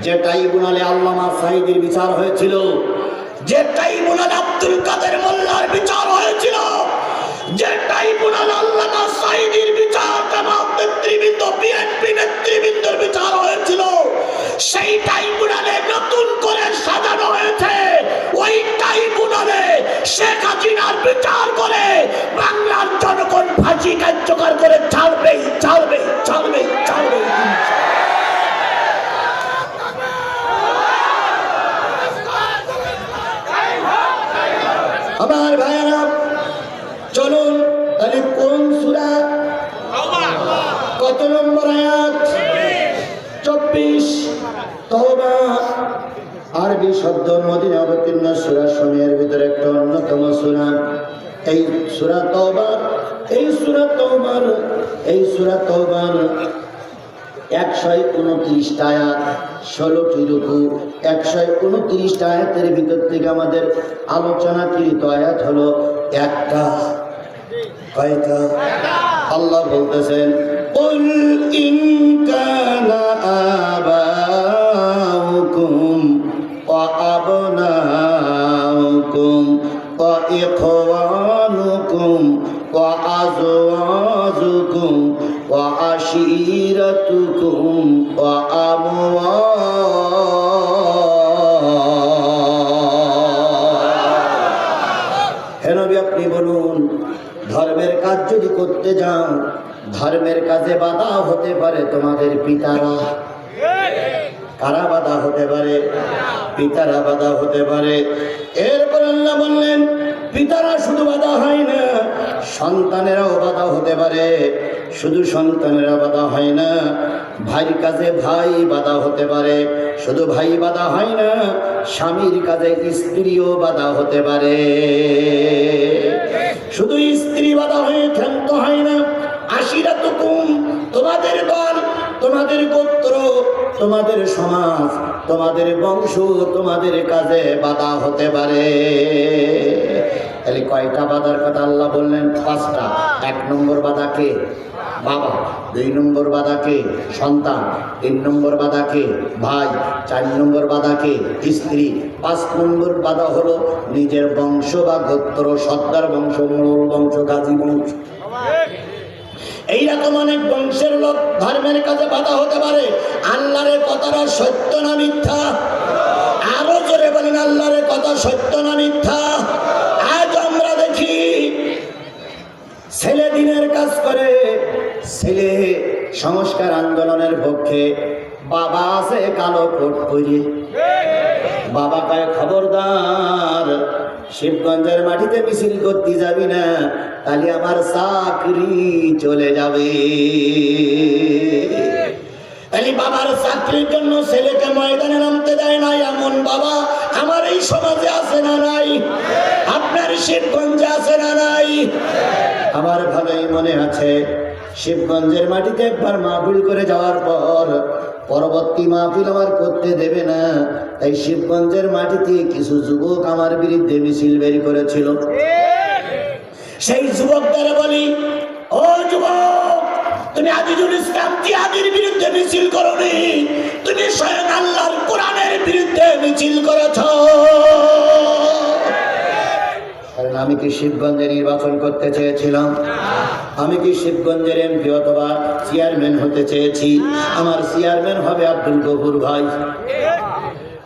যে ট্রাইব্যুনালে আল্লামা সাঈদীর বিচার হয়েছিল, যে ট্রাইব্যুনাল আব্দুল কাদের মোল্লার বিচার হয়েছিল, যে ট্রাইব্যুনাল আল্লামা সাঈদীর বিচার জামাত নেতৃবৃন্দ বিএনপি নেতৃবৃন্দের বিচার হয়েছিল, সেই ট্রাইব্যুনালে নতুন করে সাজানো হয়েছে। ওই ট্রাইব্যুনালে শেখ হাসিনার বিচার করে বাংলার জনগণ ফাঁসি কার্যকর করে ছাড়বেই ছাড়বেই ছাড়বেই ছাড়বেই। আমার ভাইয়েরা চলুন তাহলে কোন সূরা, কত নম্বর আয়াত? 24 তওবা। আরবি শব্দ মদিনা অবতীর্ণ সূরা সমূহের ভিতরে একটা অন্যতম সূরা এই সূরা তওবা। এই সূরা তওবার 129টা আয়াত, 16টি রুকু, 129টা আয়াতের ভিতর থেকে আমাদের আলোচনাকৃত আয়াত হলো একটা। কয়টা? আল্লাহ বলতেছেন কুল ইন কানা আবাউকুম ওয়া আবনাউকুম ওয়া ইখওয়ানুকুম ওয়া আযওয়াজুকুম ওয়া আশীরাতুকুম ওয়া হে নবী আপনি বলুন, ধর্মের কাজ যদি করতে যাও, ধর্মের কাজে বাধা হতে পারে তোমাদের পিতারা। কারা বাধা হতে পারে? পিতারা বাধা হতে পারে। এরপর আল্লাহ বললেন পিতারা শুধু বাধা হয় না, সন্তানেরাও বাধা হতে পারে। শুধু সন্তানেরা বাধা হয় না, ভাইয়ের কাজে ভাই বাধা হতে পারে। শুধু ভাই বাধা হয় না, স্বামীর কাজে স্ত্রীও বাধা হতে পারে। শুধু স্ত্রী বাধা হয়ে ক্ষান্ত হয় না, আশিরাতুকুম তোমাদের দল, তোমাদের গোত্র, তোমাদের সমাজ, তোমাদের বংশ, তোমাদের কাজে বাধা হতে পারে। তাহলে কয়টা বাধার কথা আল্লাহ বললেন? 5টা। 1 নম্বর বাধা কে? বাবা। 2 নম্বর বাধা কে? সন্তান। 3 নম্বর বাধা কে? ভাই। 4 নম্বর বাধা কে? স্ত্রী। 5 নম্বর বাধা হলো নিজের বংশ বা গোত্র, সর্দার বংশ, মোড়ল বংশ, গাজী বংশ। এইরকম অনেক বংশের লোক ধর্মের কাজে বাধা হতে পারে। আল্লাহর কথাটা সত্য না মিথ্যা? আরো জোরে বলেন, আল্লাহর কথা সত্য না মিথ্যা? আজ আমরা দেখি ছেলে দিনের কাজ করে, ছেলে সংস্কার আন্দোলনের পক্ষে, বাবা আছে কালো কোট পরে। বাবা কয় খবরদার, শিবগঞ্জের মাটিতে মিছিল করতে যাবি না, তাহলে আমার চাকরি চলে যাবে। তাহলে বাবার চাকরির জন্য ছেলেকে ময়দানে নামতে দেয় না, এমন বাবা আমার এই সমাজে আছে না নাই? আপনার শিবগঞ্জে আছে না নাই? আমার ভালোই মনে আছে শিবগঞ্জের মাটিতে একবার মাহফিল করে যাওয়ার পর পরবর্তী মাহফিল আমার করতে দেবে না, তাই শিবগঞ্জের মাটিতে কিছু যুবক আমার বিরুদ্ধে মিছিল বের করেছিল। সেই যুবকদের বলি, ও যুবক, তুমি আজিজুল ইসলাম জিহাদির বিরুদ্ধে মিছিল করোনি, তুমি স্বয়ং আল্লাহর কোরআনের বিরুদ্ধে মিছিল করেছ। কারণ আমি কি শিবগঞ্জে নির্বাচন করতে চেয়েছিলাম? আমি কি শিবগঞ্জের এমপি অথবা চেয়ারম্যান হতে চেয়েছি? আমার চেয়ারম্যান হবে আব্দুল গফুর ভাই।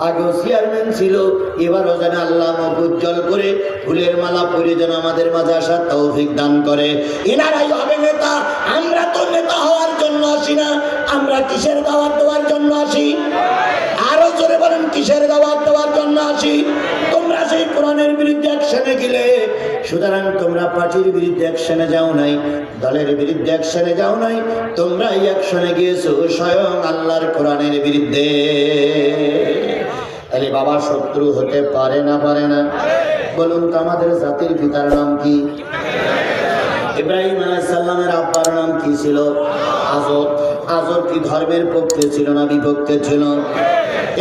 আগেও চেয়ারম্যান ছিল, এবারও যেন আল্লাহ মুখ উজ্জ্বল করে ফুলের মালা পরে যেন আমাদের মাঝে আসার তৌফিক দান করে। এনারাই হবে নেতা। আমরা তো নেতা হওয়ার জন্য আসি না, আমরা কিসের দাওয়াত দেওয়ার জন্য আসি? আরো জোরে বলেন, কিসের দাওয়াত দেওয়ার জন্য আসি? তোমরা সেই কোরআনের বিরুদ্ধে অ্যাকশনে গেলে, সুতরাং তোমরা পার্টির বিরুদ্ধে অ্যাকশনে যাও নাই, দলের বিরুদ্ধে অ্যাকশনে যাও নাই, তোমরা এই অ্যাকশনে গিয়েছো স্বয়ং আল্লাহর কোরআনের বিরুদ্ধে। তাহলে বাবা শত্রু হতে পারে না? পারে না? বলুন তো, আমাদের জাতির পিতার নাম কি? ইব্রাহিম আলাইহিস সালামের আব্বার নাম কি ছিল? আজর। আজর কি ধর্মের পক্ষে ছিল না বিপক্ষে ছিল?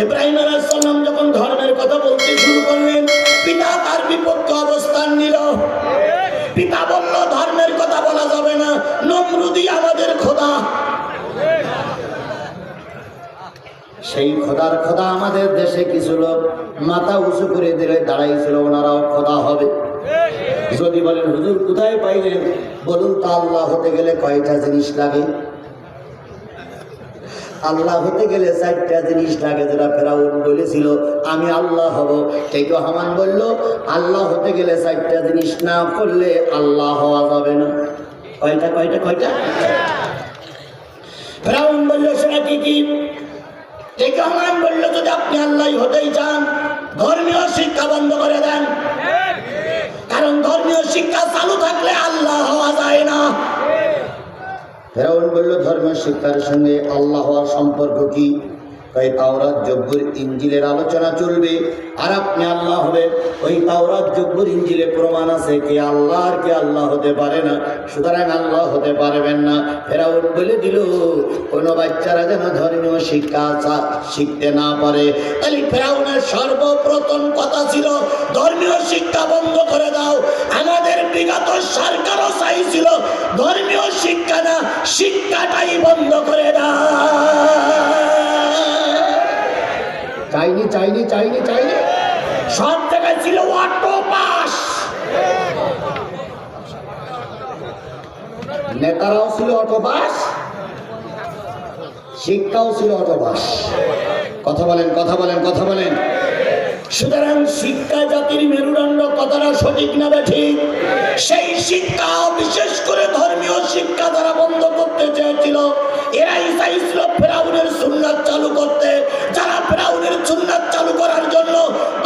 ইব্রাহিম আলাইহিস সালাম যখন ধর্মের কথা বলতে শুরু করলেন, পিতা তার বিপক্ষে অবস্থান নিল। পিতা বলল, ধর্মের কথা বলা যাবে না, নমরুদই আমাদের খোদা। সেই খোদার খোদা আমাদের দেশে কিছু লোক মাথা উঁচু করে দিলে দাঁড়াইছিল, ওনারাও খোদা হবে। যদি বলেন হুজুর কোথায় পাইলেন, বলুন তো, আল্লাহ হতে গেলে কয়টা জিনিস লাগে? আল্লাহ হতে গেলে 4টা জিনিস লাগে, যেটা ফেরাউন বলেছিল আমি আল্লাহ হব। কেউ হামান বলল আল্লাহ হতে গেলে 4টা জিনিস না করলে আল্লাহ হওয়া যাবে না। কয়টা কয়টা কয়টা? ফেরাউন বলল সেটা কি কি? কেউ হামান বলল যদি আপনি আল্লাহ হতেই চান, ধর্মীয় শিক্ষা বন্ধ করে দেন, কারণ ধর্মীয় শিক্ষা চালু থাকলে আল্লাহ হওয়া যায় না। ফেরাউন বলল ধর্মীয় শিক্ষার সঙ্গে আল্লাহ হওয়ার সম্পর্ক কি? তাই তাওরাত জব্বুর ইঞ্জিলের আলোচনা চলবে আর আপনি আল্লাহ হবে। ওই তাওরাত জব্বুর ইঞ্জিলে প্রমাণ আছে কে আল্লাহ আর কে আল্লাহ হতে পারে না, সুতরাং আল্লাহ হতে পারবেন না। ফেরাউন বলে দিল কোন বাচ্চারা যেন ধর্মীয় শিক্ষা শিখতে না পারে। তাহলে ফেরাউনের সর্বপ্রথম কথা ছিল ধর্মীয় শিক্ষা বন্ধ করে দাও। আমাদের বিগত সরকারও চাইছিল ধর্মীয় শিক্ষা না, শিক্ষাটাই বন্ধ করে দাও। চাইনি চাইনি চাইনি চাইনি, সব জায়গায় ছিল অটো পাস। নেতারাও ছিল অটো পাস, শিক্ষাও ছিল অটো পাস। কথা বলেন কথা বলেন কথা বলেন। সুতরাং শিক্ষা জাতির মেরুদণ্ড, কথাটা সঠিক না ঠিক? সেই শিক্ষা বিশেষ করে ধর্মীয় শিক্ষা তারা বন্ধ করতে চেয়েছিল। এরাই চাইছিল ফেরাউনের সুন্নাত চালু করতে। যারা ফেরাউনের সুন্নাত চালু করার জন্য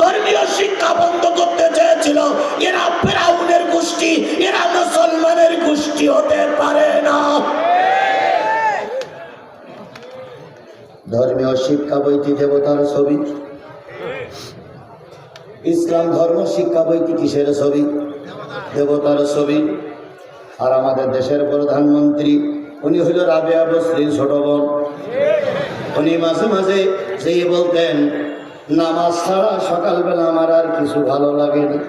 ধর্মীয় শিক্ষা বন্ধ করতে চেয়েছিল, এরা ফেরাউনের গোষ্ঠী, এরা মুসলমানের গোষ্ঠী হতে পারে না। ধর্মীয় শিক্ষা বইটি দেবতার ছবি, ইসলাম ধর্ম শিক্ষা বইটি কিসের ছবি? দেবতার ছবি। আর আমাদের দেশের প্রধানমন্ত্রী উনি হইল রাবেয়া বসরির ছোট বোন। উনি মাঝে মাঝে যেই বলতেন নামাজ ছাড়া সকালবেলা আমার আর কিছু ভালো লাগে না।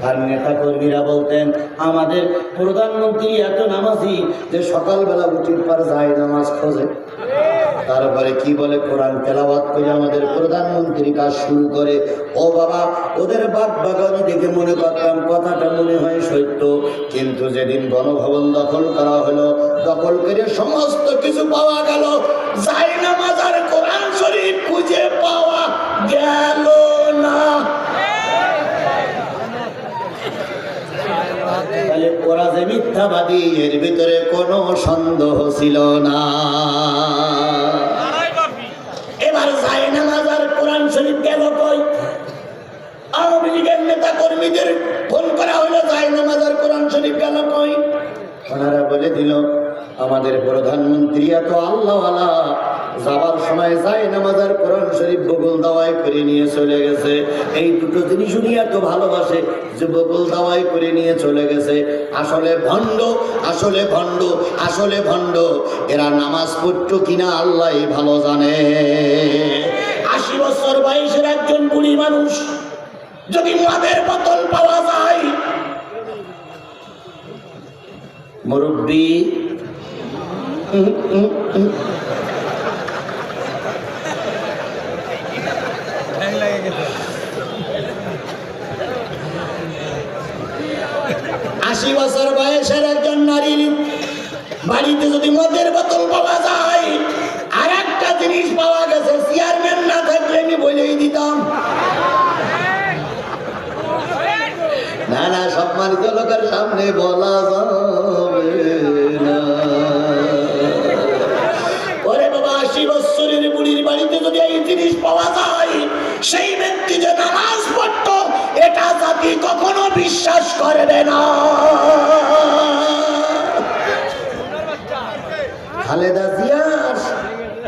আর নেতা কর্মীরা বলতেন আমাদের প্রধানমন্ত্রী এত নামাজি যে সকালবেলা উঠির পর যায় নামাজ খোঁজে। তারপরে কি বলে, কোরআন তেলাওয়াত করে আমাদের প্রধানমন্ত্রী কাজ শুরু করে। ও বাবা, ওদের বাগ বাগানি দেখে মনে করতাম কথাটা মনে হয় সত্য, কিন্তু যেদিন গণভবন দখল করা হলো, দখল করে সমস্ত কিছু পাওয়া গেল, যায় নামাজ আর কোরআন শরীফ খুঁজে পাওয়া গেল না। তাহলে ওরা যে মিথ্যাবাদী, এর ভিতরে কোনো সন্দেহ ছিল না। এবার যায় নামাজ আর কোরআন শরীফ গেল কই? আওয়ামী লীগের নেতা কর্মীদের ফোন করা হলো, যায় নামাজ আর কোরআন শরীফ গেল কই? ওনারা বলে দিল আমাদের প্রধানমন্ত্রী এত আল্লাহওয়ালা, যাওয়ার সময় যায় নামাজার কোরআন শরীফ বগল দাওয়াই করে নিয়ে চলে গেছে। এই দুটো জিনিস উনি এত ভালোবাসে যে বগল দাওয়াই করে নিয়ে চলে গেছে। আসলে ভণ্ড, আসলে ভণ্ড, আসলে ভণ্ড। এরা নামাজ পড়তো কিনা আল্লাহই ভালো জানে। 80 বছর বয়সের একজন বুড়ি মানুষ যদি মদের বোতল পাওয়া যায়, মুরব্বী আশি বছর বয়সের একজন নারীর বাড়িতে যদি মদের বোতল পাওয়া যায়, আর একটা জিনিস পাওয়া গেছে, চেয়ারম্যান না থাকলে আমি বলেই দিতাম। না না, সম্মানিত লোকের সামনে বলা যাবে না। ওরে বাবা, 80 বছরের বুড়ির বাড়িতে যদি এই জিনিস পাওয়া যায়, সেই ব্যক্তি যে নামাজ পড়ত এটা জাতি কখনো বিশ্বাস করবে না। খালেদা জিয়া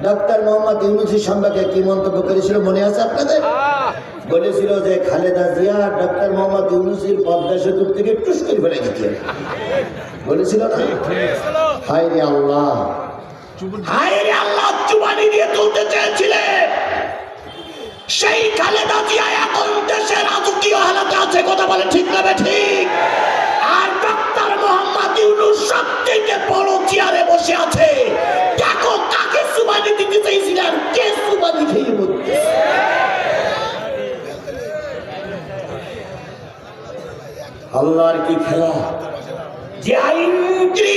ডক্টর মোহাম্মদ ইউনূসের সম্পর্কে কি মন্তব্য করেছিল মনে আছে আপনাদের? বলেছিল যে খালেদা জিয়া ডক্টর মোহাম্মদ ইউনূসের পদ্মা সেতুর থেকে টুস করে ফেলে দিতে বলেছিল না? হায় রে আল্লাহ, হায় রে আল্লাহ, চুবানি দিয়ে তুলতে চেয়েছিলেন। সেই খালেদা জিয়া এখন দেশের রাজকীয় হালাতে আছে, কথা বলে ঠিক না ঠিক? আর ডক্টর মোহাম্মদ ইউনূস সবচেয়ে বড় চেয়ারে বসে আছে। দেখো কাকে চুবানি দিতে চাইছিলেন, কে চুবানি খেয়ে মরছে। আল্লাহর কি খেলা! যে আইনমন্ত্রী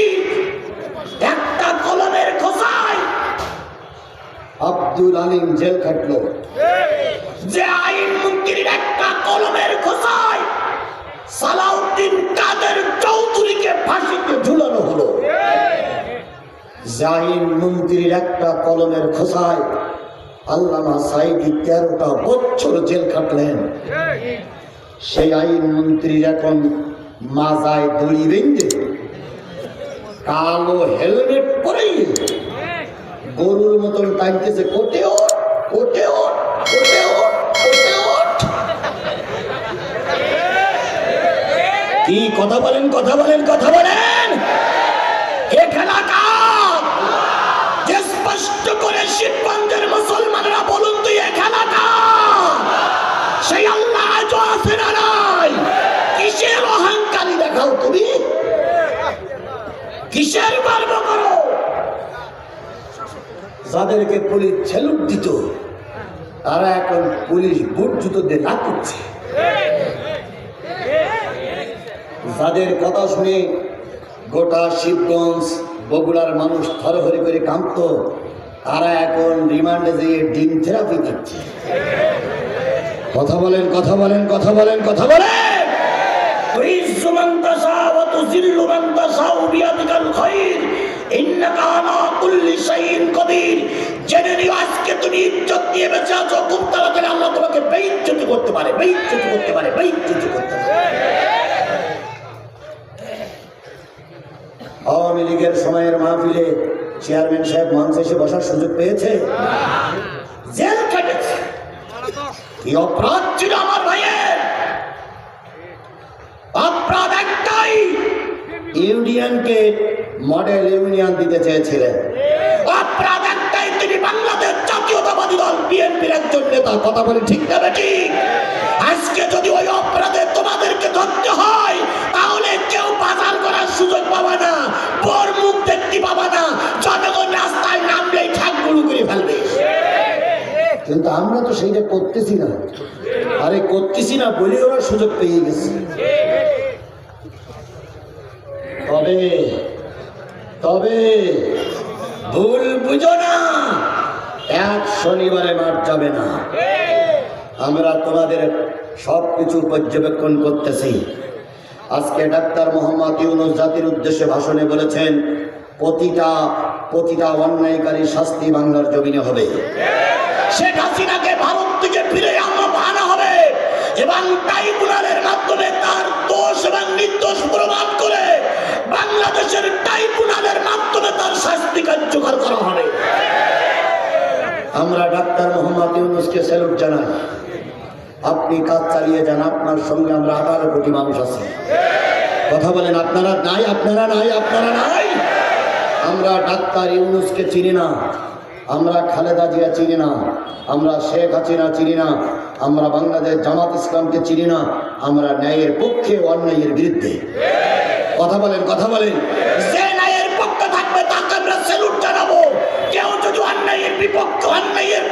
একটা কলমের খোসায় আব্দুল আলিম জেল খাটলো, যে আইনমন্ত্রীর একটা কলমের খোসায় সালাউদ্দিন কাদের চৌধুরীকে ফাঁসিতে ঝুলানো হলো, যে আইনমন্ত্রীর একটা কলমের খোসায় আল্লামা সাঈদী 13টা বছর জেল খাটলেন, সেই আইনমন্ত্রীর এখন মাজায় দড়ি বেঁধে কালো হেলমেট পরে গরুর মতন টানতেছে, কোটে ওঠ, কোটে ওঠ, কোটে ওঠ, কোটে ওঠ। কি কথা বলেন, কথা বলেন, কথা বলেন! এ খেলা কার? যে স্পষ্ট করে শিবগঞ্জের মুসলমানরা বলুন তো, এ খেলা কার? সেই আল্লাহ আজও আছে না নাই? কিসের অহংকারী দেখাও তুমি, কিসের গর্ব করো? যাদেরকে পুলিশ সেলুট দিত তারা এখন পুলিশ বুট জুতো দিয়ে লাগ করছে। যাদের কথা শুনে গোটা শিবগঞ্জ বগুড়ার মানুষ থরহরি করে কাঁপত, তারা এখন রিমান্ডে যেয়ে ডিম থেরাপি দিচ্ছে। কথা বলেন, কথা বলেন, কথা বলেন, কথা বলেন! তুইজ্জু মান তাশাউ ওয়া তুযিল্লু মান তাশাউ বিয়াদিকাল খায়র ইন্নাকা আলা কুল্লি শাইইন কাদির। জেনে নিও, আজকে তুমি ইজ্জত নিয়ে বেঁচে আছো, খুব তাড়াতাড়ি আল্লাহ তোমাকে বেইজ্জতি করতে পারে, বেইজ্জতি করতে পারে, বেইজ্জতি করতে পারে। আওয়ামী লীগের সময়ের মাহফিলে চেয়ারম্যান সাহেব মঞ্চে এসে বসার সুযোগ পেয়েছে, জেল কেটেছে। কি অপরাধ ছিল আমার ভাইয়ের? অপরাধ একটাই, ইউনিয়নকে মডেল ইউনিয়ন দিতে চেয়েছিলেন। অপরাধ একটাই, তিনি বাংলাদেশ জাতীয়তাবাদী দল বিএনপির একজন নেতা। কথা বলে ঠিক না ঠিক? আজকে যদি ওই অপরাধে তোমাদেরকে ধরতে হয়, তাহলে কেউ বাজার করার সুযোগ পাবা না, বর মুখ দেখতে পাবা না, জনগণ রাস্তায় নামলেই ঠাকুর করে ফেলবে। কিন্তু আমরা তো সেইটা করতেছি না। আরে করতেছি না বলে ওরা সুযোগ পেয়ে গেছে। তবে তবে ভুল বুঝো না, এক শনিবারে মাঠ যাবে না। আমরা তোমাদের সবকিছু পর্যবেক্ষণ করতেছি। আজকে ডাক্তার মোহাম্মদ ইউনূস জাতির উদ্দেশ্যে ভাষণে বলেছেন, প্রতিটা অন্যায়কারী শাস্তি বাংলার জমিনে হবে। শেখ হাসিনাকে ভারত থেকে ফিরে আনা হবে এবং ট্রাইব্যুনালের মাধ্যমে তার দোষ এবং নির্দোষ প্রমাণ করে বাংলাদেশের ট্রাইব্যুনালের মাধ্যমে তার শাস্তি কার্যকর করা হবে। স্যালুট জানাই। আপনি কাজ চালিয়ে যান, আপনার সঙ্গে আমরা 18 কোটি মানুষ আছি। কথা বলেন, আপনারা নাই, আপনারা নাই, আপনারা নাই। আমরা ডাক্তার ইউনূসকে চিনি না, আমরা খালেদা জিয়া চিনি না, আমরা শেখ হাসিনা চিনি না, আমরা বাংলাদেশ জামাত ইসলামকে চিনি না। আমরা ন্যায়ের পক্ষে, অন্যায়ের বিরুদ্ধে। কথা বলেন, কথা বলেন। যে ন্যায়ের পক্ষে থাকবে তাকে আমরা স্যালুট জানাবো। কেউ যদি অন্যায়ের বিপক্ষে, অন্যায়ের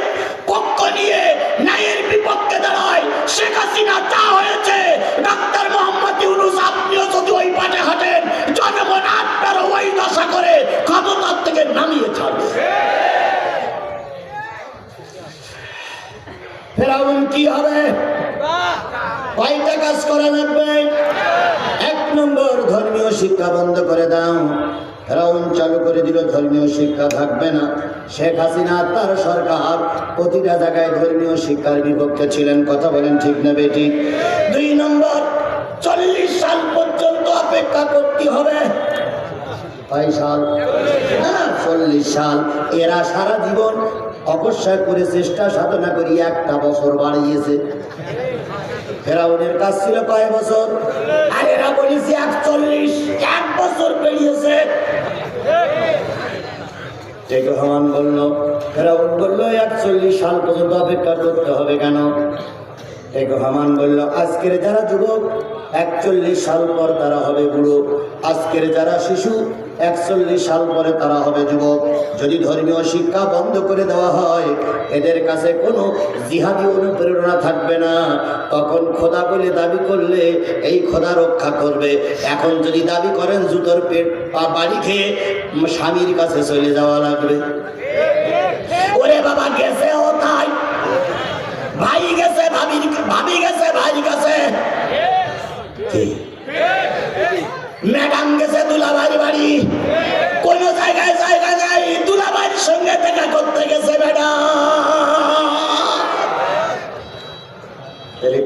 পক্ষ নিয়ে ন্যায়ের বিপক্ষে দাঁড়ায়, শেখ হাসিনা যা হয়েছে, ডাক্তার মোহাম্মদ ইউনূস আপনিও যদি ওই পাটে হাঁটেন, জনগণ আপনারও ওই দশা করে ক্ষমতার থেকে নামিয়ে ছাড়বে। ফেরাউন কি হবে? কয়টা কাজ করা লাগবে? 1 নম্বর, ধর্মীয় শিক্ষা বন্ধ করে দাও। ফেরাউন চালু করে দিল, ধর্মীয় শিক্ষা থাকবে না। শেখ হাসিনা তার সরকার প্রতিটা জায়গায় ধর্মীয় শিক্ষার বিপক্ষে ছিলেন। কথা বলেন ঠিক না বেঠিক? 2 নম্বর, 40 সাল পর্যন্ত অপেক্ষা করতে হবে। 5 সাল না, 40 সাল। এরা সারা জীবন অবশ্যই করে চেষ্টা সাধনা করি 1টা বছর বাড়িয়েছে। ফেরাউনের কাজ ছিল কয় বছর? আর এরা বলেছে 41, 1 বছর বেরিয়েছে। রহমান বলল, ফেরাউন বলল 41 সাল পর্যন্ত অপেক্ষা করতে হবে কেন? রহমান বলল, আজকের যারা যুবক 41 সাল পর তারা হবে বুড়ো, আজকের যারা শিশু 41 সাল পরে তারা হবে যুবক। যদি ধর্মীয় শিক্ষা বন্ধ করে দেওয়া হয়, এদের কাছে কোনো জিহাদি অনুপ্রেরণা থাকবে না। তখন খোদা বলে দাবি করলে এই খোদা রক্ষা করবে। এখন যদি দাবি করেন জুতোর পেট বা বাড়ি খেয়ে স্বামীর কাছে চলে যাওয়া লাগবে। ওরে বাবা, গেছে ও তাই, ভাই গেছে ভাবি গেছে ভাই গেছে, ম্যাডাম গেছে দুলাভাইয়ের বাড়ি, কোন জায়গায় জায়গা নাই, দুলাভাইয়ের সঙ্গে দেখা করতে গেছে ম্যাডাম।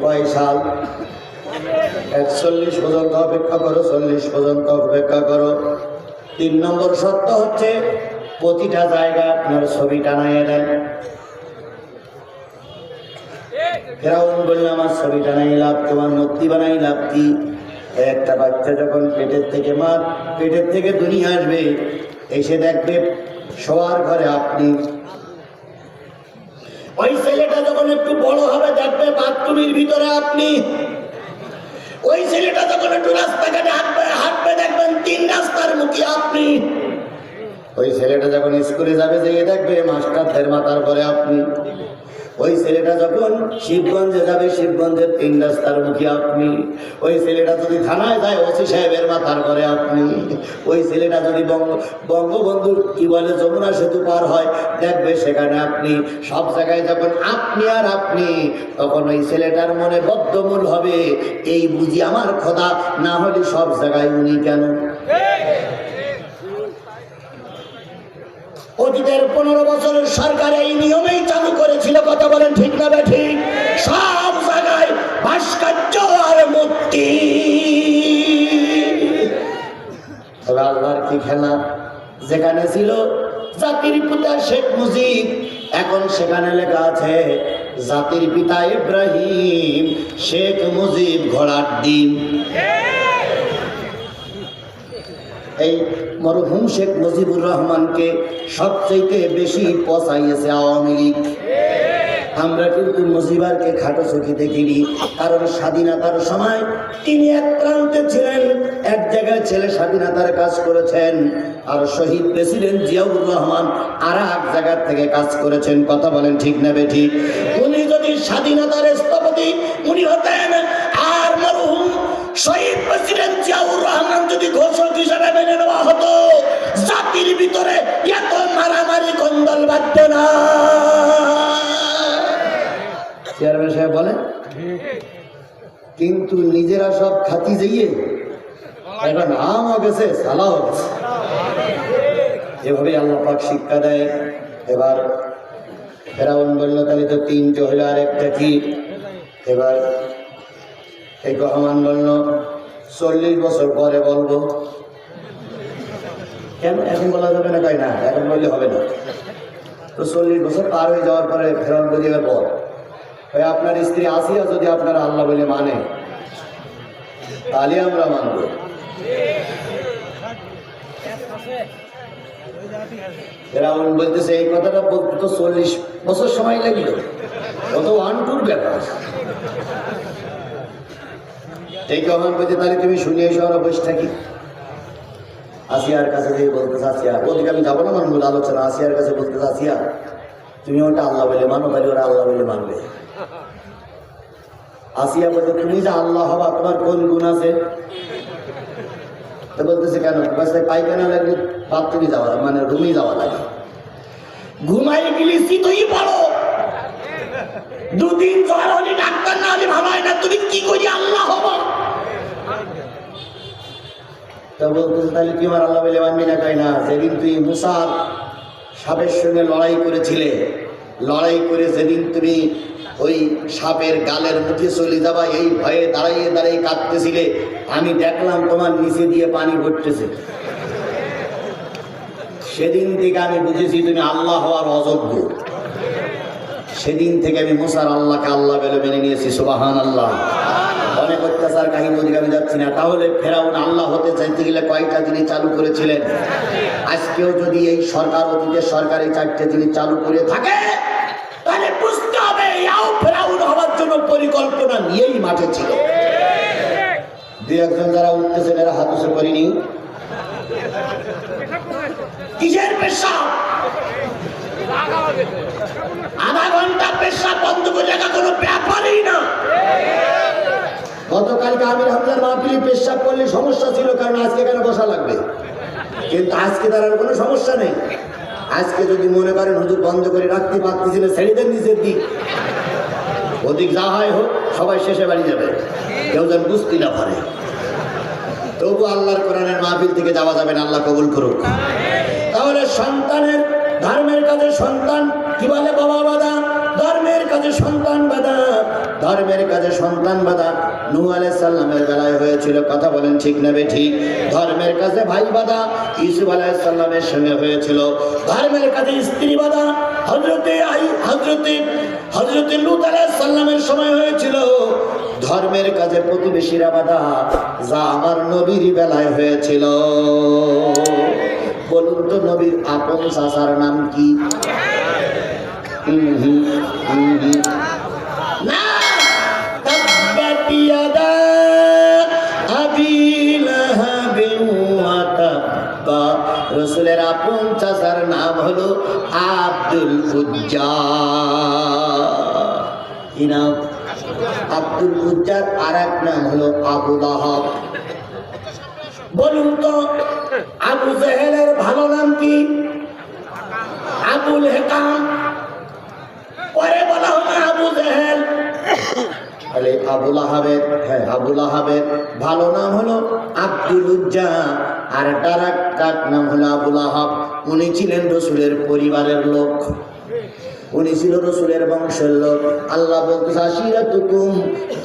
কয় সাল? 41 পর্যন্ত অপেক্ষা করো, 40 পর্যন্ত অপেক্ষা করো। 3 নম্বর সত্য হচ্ছে প্রতিটা জায়গা আপনার ছবি টানাইয়ে দেন। ফেরাউন বলল, আমার ছবি টানাই লাভ, তোমার মূর্তি বানাই লাভ কি? একটা বাচ্চা যখন পেটের থেকে দুনিয়া আসবে, এসে দেখবে শোয়ার ঘরে আপনি। ওই ছেলেটা যখন একটু বড় হবে দেখবে বাথরুমের ভিতরে আপনি। ওই ছেলেটা যখন একটু রাস্তাঘাটে হাঁটবে দেখবেন 3 রাস্তার মুখে আপনি। ওই ছেলেটা যখন স্কুলে যাবে যেয়ে দেখবে মাস্টারদের মাথার পরে আপনি। ওই ছেলেটা যখন শিবগঞ্জে যাবে শিবগঞ্জের 3 রাস্তার মুখে আপনি। ওই ছেলেটা যদি থানায় যায় ওসি সাহেবের মাথার পরে আপনি। ওই ছেলেটা যদি বঙ্গবন্ধুর কি বলে যমুনা সেতু পার হয় দেখবে সেখানে আপনি। সব জায়গায় যখন আপনি আর আপনি, তখন ওই ছেলেটার মনে বদ্ধমূল হবে, এই বুঝি আমার খোদা, না হলে সব জায়গায় উনি কেন? অতীতের 15 বছরের সরকার এই নিয়মেই চালু করেছিল। কথা বলেন ঠিক না ঠিক? সব জায়গায় ভাস্কর্য আর মূর্তি। আল্লাহর কি খেলা! যেখানে ছিল জাতির পিতা শেখ মুজিব, এখন সেখানে লেখা আছে জাতির পিতা ইব্রাহিম, শেখ মুজিব ঘোড়ার ডিম। এই মরহুম শেখ মুজিবুর রহমানকে সবচেয়ে বেশি পচাইয়েছে আওয়ামী লীগ। আমরা কিন্তু মুজিবারকে খাটো চোখে দেখিনি, কারণ স্বাধীনতার সময় তিনি এক প্রান্তে ছিলেন, এক জায়গায় ছেলে স্বাধীনতার কাজ করেছেন, আর শহীদ প্রেসিডেন্ট জিয়াউর রহমান আর এক জায়গা থেকে কাজ করেছেন। কথা বলেন ঠিক না বেঠিক? উনি যদি স্বাধীনতার স্থপতি উনি হতেন, আর মরহুম শহীদ প্রেসিডেন্ট জিয়াউর রহমান যদি ঘোষক হিসেবে মেনে নেওয়া হতো, জাতির ভিতরে এত মারামারি কন্দল বাধ্য না। চেয়ারম্যান সাহেব বলেন, কিন্তু নিজেরা সব খাতি যাইয়ে এখন আমও গেছে, সালাও গেছে। এভাবে আল্লাহ পাক শিক্ষা দেয়। এবার ফেরাউন বলল, তাহলে তো 3টে হইল, আর একটা কি? এবার এই রহমান বলল, 40 বছর পরে বলবো। কেন এখন বলা যাবে না? কয় না, এখন বললে হবে না। তো 40 বছর পার হয়ে যাওয়ার পরে ফেরাউন বলি, এবার বল। ওই আপনার স্ত্রী আসিয়া যদি আপনারা আল্লাহ বলে মানে, তাহলে আমরা মানব। ফেরাউন বলতেছে এই কথাটা বলতে তো 40 বছর সময় লাগলো, কত ওয়ানটুর ব্যাপার। এই কখন বলতে তাহলে তুমি শুনে এসো, আমরা বসে থাকি। আসিয়ার কাছে যে বলতেছে, আসিয়া ওদিকে আমি যাবো না মানবো আলোচনা, আসিয়ার কাছে বলতেছে আসিয়া তুমি ওটা আল্লাহ বলে মানো, তাহলে ওরা আল্লাহ বলে মানবে। আসিয়া বলতে তুমি যে আল্লাহ হবা তোমার কোন গুণ আছে? তো বলতেছে কেন? পায়খানা লাগলে বাথরুমে যাওয়া মানে রুমে যাওয়া লাগে, ঘুমাই গেলি শীতই পড়ো, দুদিন জ্বর হলে ডাক্তার না হলে ভালো হয় না, তুমি কি করি আল্লাহ হবা? তা বলতেছে তাহলে কি আমার আল্লাহ বলে মানবি না? কয় না, যেদিন তুই মুসার সাপের সঙ্গে লড়াই করেছিলে, লড়াই করে যেদিন তুমি ওই সাপের গালের মুখে চলে যাবা এই ভয়ে দাঁড়াইয়ে দাঁড়িয়ে কাঁদতেছিলে, আমি দেখলাম তোমার নিচে দিয়ে পানি পড়তেছে, সেদিন থেকে আমি বুঝেছি তুমি আল্লাহ হওয়ার অযোগ্য। সেদিন থেকে আমি মুসার আল্লাহকে আল্লাহ বলে মেনে নিয়েছি। সুবহানাল্লাহ। অনেক অত্যাচার কাহিনী ওদিকে আমি যাচ্ছি না। তাহলে ফেরাউন আল্লাহ হতে চাইতে গেলে কয়টা জিনিস চালু করেছিলেন? আজকেও যদি এই সরকার অতীতের সরকার এই 4টে জিনিস চালু করে থাকে, তাহলে বুঝতে হবে এও ফেরাউন হওয়ার জন্য পরিকল্পনা নিয়েই মাঠে ছিল। দুই একজন যারা উঠতেছেন এরা হাত উঁচু করিনি। কিসের পেশাব? আধা ঘন্টা পেশাব বন্ধ করে রাখা কোনো ব্যাপারই না। গতকালকে আমির হামজার মাহফিলে পেশাব করলে সমস্যা ছিল, কারণ আজকে কেন বসা লাগবে, কিন্তু আজকে তার আর কোনো সমস্যা নেই। আজকে যদি মনে করেন হুজুর বন্ধ করে রাখতে পারতেছিল, ছেড়ে দেন নিচের দিক, ওদিক যা হয় হোক, সবাই শেষে বাড়ি যাবে, কেউ যেন বুঝতে না পারে। তবু আল্লাহর কোরআনের মাহফিল থেকে যাওয়া যাবে না, আল্লাহ কবুল করুক। তাহলে সন্তানের ধর্মের কাজে সন্তান কি বলে? বাবা বাধা। ধর্মের কাজে সন্তান বাধা, ধর্মের কাজে সন্তান বাধা নূহ আলাইহিস সালামের বেলায় হয়েছিল। কথা বলেন ঠিক না বেঠিক? ধর্মের কাজে ভাই বাধা ইউসুফ আলাইহিস সালামের সঙ্গে হয়েছিল। ধর্মের কাজে স্ত্রী বাধা হযরতে লূত আলাইহিস সালামের সময় হয়েছিল। ধর্মের কাজে প্রতিবেশীরা বাধা, যা আমার নবীর বেলায় হয়েছিল। বলুন তো নবীর আপন চাচার নাম কি? না, তাব্বাত ইয়াদা আবি লাহাবিন ওয়া তাব্বা। রাসূলের আপন চাচার নাম হলো আব্দুল উজ্জা। কি নাম? আব্দুল উজ্জার আর এক নাম হলো আবু লাহাব। বলুন তো আবু জেহেলের ভালো নাম কি? আবুল হেকাম। পরে বলা হলো আবু জেহেল। তাহলে আবু লাহাবের, হ্যাঁ আবু লাহাবের ভালো নাম হলো আব্দুল উজ্জা, আর তার এক নাম হলো আবু লাহাব। উনি ছিলেন রাসূলের পরিবারের লোক, উনি ছিল রাসূলের বংশের লোক। আল্লাহ বলতেছে আশিরাতুকুম,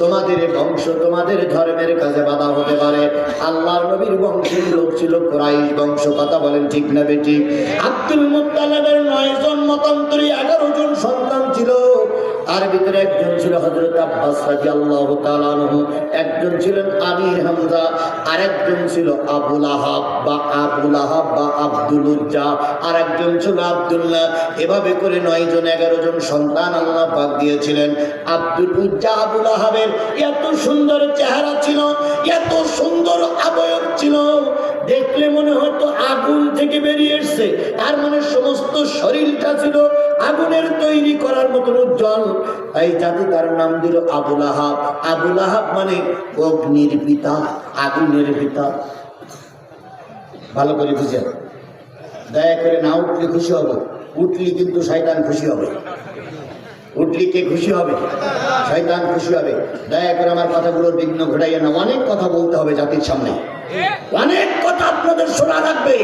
তোমাদের বংশ তোমাদের ধর্মের কাজে বাধা হতে পারে। আল্লাহর নবীর বংশের লোক ছিল কুরাইশ বংশ। কথা বলেন ঠিক না বেঠিক? আব্দুল মুত্তালিবের 9 জন মতান্তরী 11 জন সন্তান ছিল। তার ভিতরে একজন ছিল হযরত আব্বাস রাদিয়াল্লাহু তাআলা আনহু, একজন ছিলেন আমির হামজা, আর একজন ছিল আবু লাহাব বা আব্দুল উজ্জা, আর একজন ছিল আব্দুল্লাহ। এভাবে করে 9 জন 11 জন সন্তান আল্লাহ পাক দিয়েছিলেন। আব্দুল উজ্জা আবু লাহাবের এত সুন্দর চেহারা ছিল, এত সুন্দর অবয়ব ছিল, দেখলে মনে হতো আগুন থেকে বেরিয়ে এসেছে। তার মানে সমস্ত শরীরটা ছিল আগুনের তৈরি করার মতো উজ্জ্বল। তাই জাতি তার নাম দিল আবু লাহাব। আবু লাহাব মানে অগ্নির পিতা, আগুনের পিতা। ভালো করে বুঝেন, দয়া করে না উঠলে খুশি হবে, উঠলি কিন্তু শয়তান খুশি হবে। উঠলি কে খুশি হবে? শয়তান খুশি হবে। দয়া করে আমার কথাগুলোর বিঘ্ন ঘটাইয়া না। অনেক কথা বলতে হবে জাতির সামনে, অনেক কথা আপনাদের শোনা লাগবে।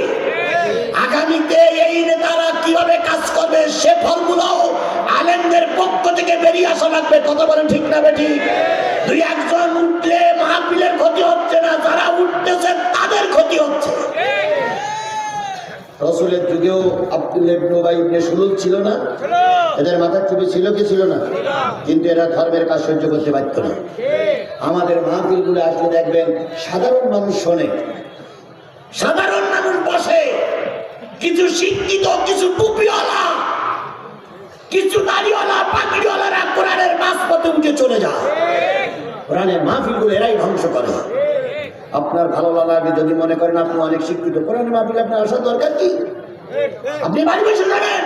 আগামীতে এই নেতারা কিভাবে কাজ করবে সে ফর্মুলাও আলেমদের পক্ষ থেকে বেরিয়ে আসা লাগবে। কথা বলেন ঠিক না বেঠিক? 2-1 জন উঠলে মাহফিলের ক্ষতি হচ্ছে না, যারা উঠতেছে তাদের ক্ষতি হচ্ছে। রসুলের যুগেও আব্দুল্লাহ ইবনে উবাই ইবনে সুলুল ছিল না? এদের মাথার টুপি ছিল কি ছিল না? কিন্তু এরা ধর্মের কাজ সহ্য করতে পারত না। আমাদের মাহফিলগুলো আসলে দেখবেন সাধারণ মানুষ শোনে, সাধারণ মানুষ বসে, কিছু শিক্ষিত, কিছু টুপিওয়ালা, কিছু দাড়িওয়ালা, পাগড়িওয়ালারা কোরআনের মাঝপথে উঠে চলে যায়। কোরআনের মাহফিলগুলো এরাই ধ্বংস করে। আপনার ভালো লাগে যদি মনে করেন আপনি অনেক শিক্ষিত, কোরআনের মাহফিলে আপনার আসার দরকার কি? আপনি বাড়ি বসে যাবেন,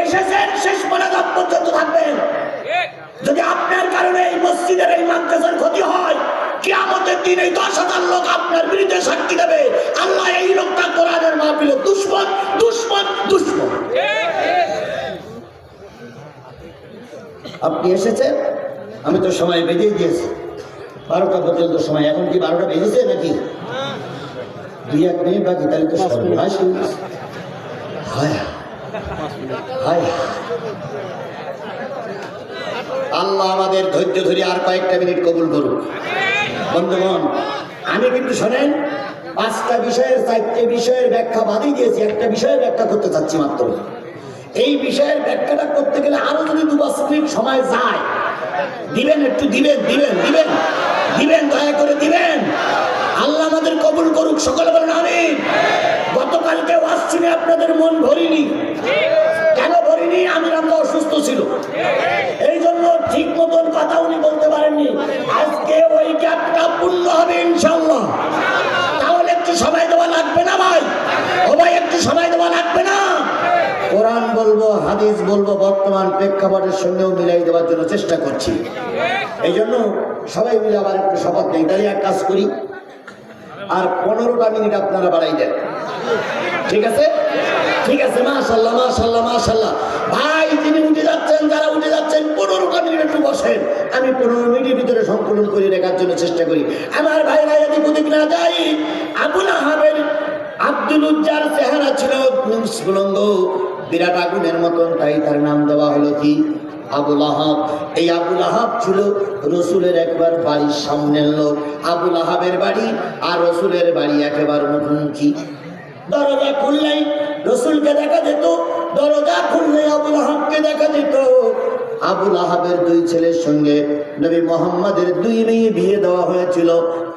এসেছেন শেষ মোনাজাত পর্যন্ত থাকবেন। যদি আপনার কারণে এই মসজিদের এই মাদ্রাসার ক্ষতি হয়, কিয়ামতের দিন এই 10,000 লোক আপনার বিরুদ্ধে সাক্ষী দেবে, আল্লাহ এই লোকটা কোরআনের মাহফিলে দুশমন, দুশমন, দুশমন। আপনি এসেছেন, আমি তো সময় বেজেই দিয়েছি, 12টা পর্যন্ত সময়। এখন কি 12টা বেজেছে নাকি? 2-1 মিনিট বাকি, তাহলে তো সর্বনাশ হয়ে গেছে। হায় হায়, আল্লাহ আমাদের ধৈর্য ধরে আর কয়েকটা মিনিট কবুল করুন। বন্ধুগণ, আমি কিন্তু শোনেন, 5টা বিষয়ের 4টে বিষয়ের ব্যাখ্যা বাদই দিয়েছি, একটা বিষয়ের ব্যাখ্যা করতে চাচ্ছি মাত্র। এই বিষয়ের ব্যাখ্যাটা করতে গেলে আরো যদি 2-5 মিনিট সময় যায়, দিবেন, একটু দিবেন, দিবেন, দিবেন, দিবেন, দয়া করে দিবেন। আল্লাহ আমাদের কবুল করুক, সকলে বলেন আমিন। গতকালকে ওয়াজ শুনে আপনাদের মন ভরিনি, কেন ভরিনি? আমরা অসুস্থ ছিল, এই জন্য ঠিক মতন কথা উনি বলতে পারেননি। আজকে ওই গ্যাপটা পূর্ণ হবে ইনশাআল্লাহ। তাহলে একটু সময় দেওয়া লাগবে না ভাই? ও ভাই, একটু সময় দেওয়া লাগবে না? কোরআন বলবো, হাদিস বলবো, বর্তমান প্রেক্ষাপটের সঙ্গেও মিলাই দেওয়ার জন্য চেষ্টা করছি। এই জন্য সবাই মিলে আবার একটু শপথ নেই। তাহলে এক কাজ করি, আর 15টা মিনিট আপনারা বাড়াই দেন, ঠিক আছে? ঠিক আছে, মাশাআল্লাহ, মাশাআল্লাহ, মাশাআল্লাহ। ভাই যিনি উঠে যাচ্ছেন, যারা উঠে যাচ্ছেন, 15টা মিনিট একটু বসেন, আমি 15 মিনিটের ভিতরে সংকলন করে রাখার জন্য চেষ্টা করি। আমার ভাইরা এদিক ওদিক না যাই। আবু লাহাবের, আব্দুল উজ্জার চেহারা ছিল সুলঙ্গ, বিরাট আগুনের মতন, তাই তার নাম দেওয়া হলো কি? আবু লাহাব। এই আবু লাহাব ছিল রসুলের একবার বাড়ির সামনের লোক। আবু লাহাবের বাড়ি আর রসুলের বাড়ি একেবারে মুখোমুখি। দরজা খুললেই রসুলকে দেখা যেত, দরজা খুললেই আবু লাহাবকে দেখা যেত। আবু লাহাবের 2 ছেলের সঙ্গে নবী মুহাম্মাদের 2 মেয়ে বিয়ে দেওয়া হয়েছিল।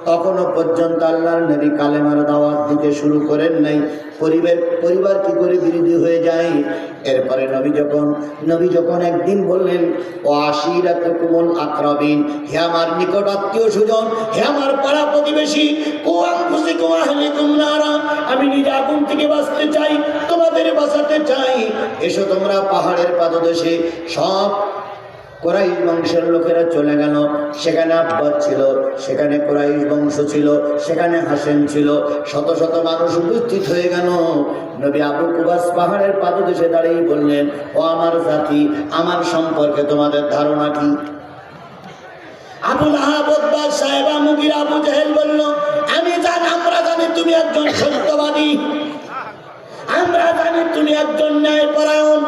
তখনও পর্যন্ত আল্লাহর নবী কালেমার দাওয়াত দিতে শুরু করেন নাই। পরিবার কি করে বিরোধী হয়ে যায়। এরপরে নবী যখন একদিন বললেন, ও আশিরাতুকুমুল আকরাবিন, হে আমার নিকট আত্মীয় স্বজন, হে আমার পাড়া প্রতিবেশী, ও আনফুসিকুম আহলিকুম নারা, আমি নিজে আগুন থেকে বাঁচতে চাই, তোমাদের বাঁচাতে চাই। এসো তোমরা পাহাড়ের পাদদেশে। সব কুরাইশ বংশের লোকেরা চলে গেল। সেখানে আব্বাস ছিল, সেখানে কুরাইশ বংশ ছিল, সেখানে হাসেম ছিল, শত শত মানুষ উপস্থিত হয়ে গেল। নবী আবু কুবাস পাহাড়ের পাদদেশে দাঁড়িয়ে বললেন, ও আমার জাতি, আমার সম্পর্কে তোমাদের ধারণা কি? আবু লাহাব, উতবা, সাইবা, মুগীরা, আবু জাহেল বলল, আমরা জানি তুমি একজন সত্যবাদী, আমরা জানি তুমি একজন ন্যায়পরায়ণ,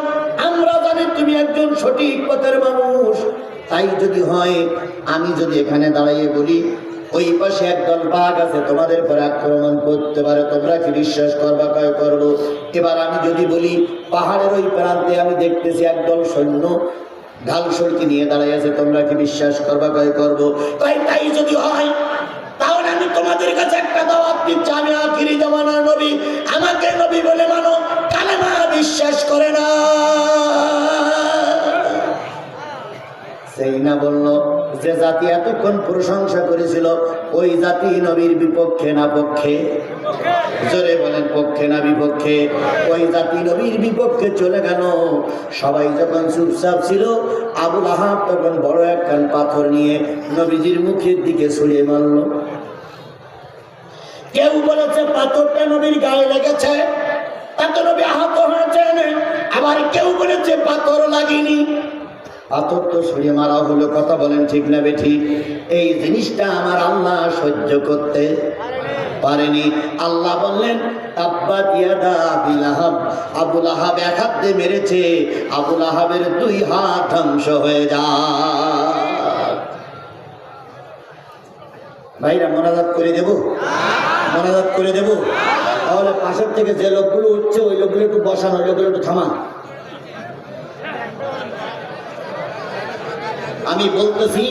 আমরা জানি তুমি একজন সঠিক পথের মানুষ। তাই যদি হয়, আমি যদি এখানে দাঁড়িয়ে বলি ওই পাশে একদল বাঘ আছে, তোমাদের পরে আক্রমণ করতে পারে, তোমরা কি বিশ্বাস করবা? কয় করব। এবার আমি যদি বলি পাহাড়ের ওই প্রান্তে আমি দেখতেছি একদল সৈন্য ঢাল সড়কি নিয়ে দাঁড়াই আছে, তোমরা কি বিশ্বাস করবা? কয় করব। তাই যদি হয়, তাহলে আমি তোমাদের কাছে একটা দাওয়াত দিচ্ছি, আমি আখিরি জামানার নবী, আমাকে নবী বলে মানো, কালেমা বিশ্বাস করে না। সেই না বলল, যে জাতি এতক্ষণ প্রশংসা করেছিল, ওই জাতি নবীর বিপক্ষে না পক্ষে? জোরে বলেন, পক্ষে না বিপক্ষে? ওই জাতি নবীর বিপক্ষে চলে গেল। সবাই যখন চুপচাপ ছিল, আবু লাহাব তখন বড় একখান পাথর নিয়ে নবীজির মুখের দিকে ছুঁড়ে মারল। কেউ বলেছে পাথরটা নবীর গায়ে লেগেছে, তাতে নবী আহত হয়েছেন। আবার কেউ বলেছে পাথর লাগেনি, পাথর তো ছুঁড়ে মারা হলো। কথা বলেন ঠিক না বেঠিক? এই জিনিসটা আমার আল্লাহ সহ্য করতে পারেনি। আল্লাহ বললেন, তাব্বাত ইয়াদা আবি লাহাব, আবু লাহাব এক হাত দিয়ে মেরেছে, আবু লাহাবের 2 হাত ধ্বংস হয়ে যায়। ভাইরা মোনাজাত করে দেব, মোনাজাত করে দেব। তাহলে পাশের থেকে যে লোকগুলো উঠছে ওই লোকগুলো একটু বসান, ওই লোকগুলো একটু থামান। আমি বলতেছি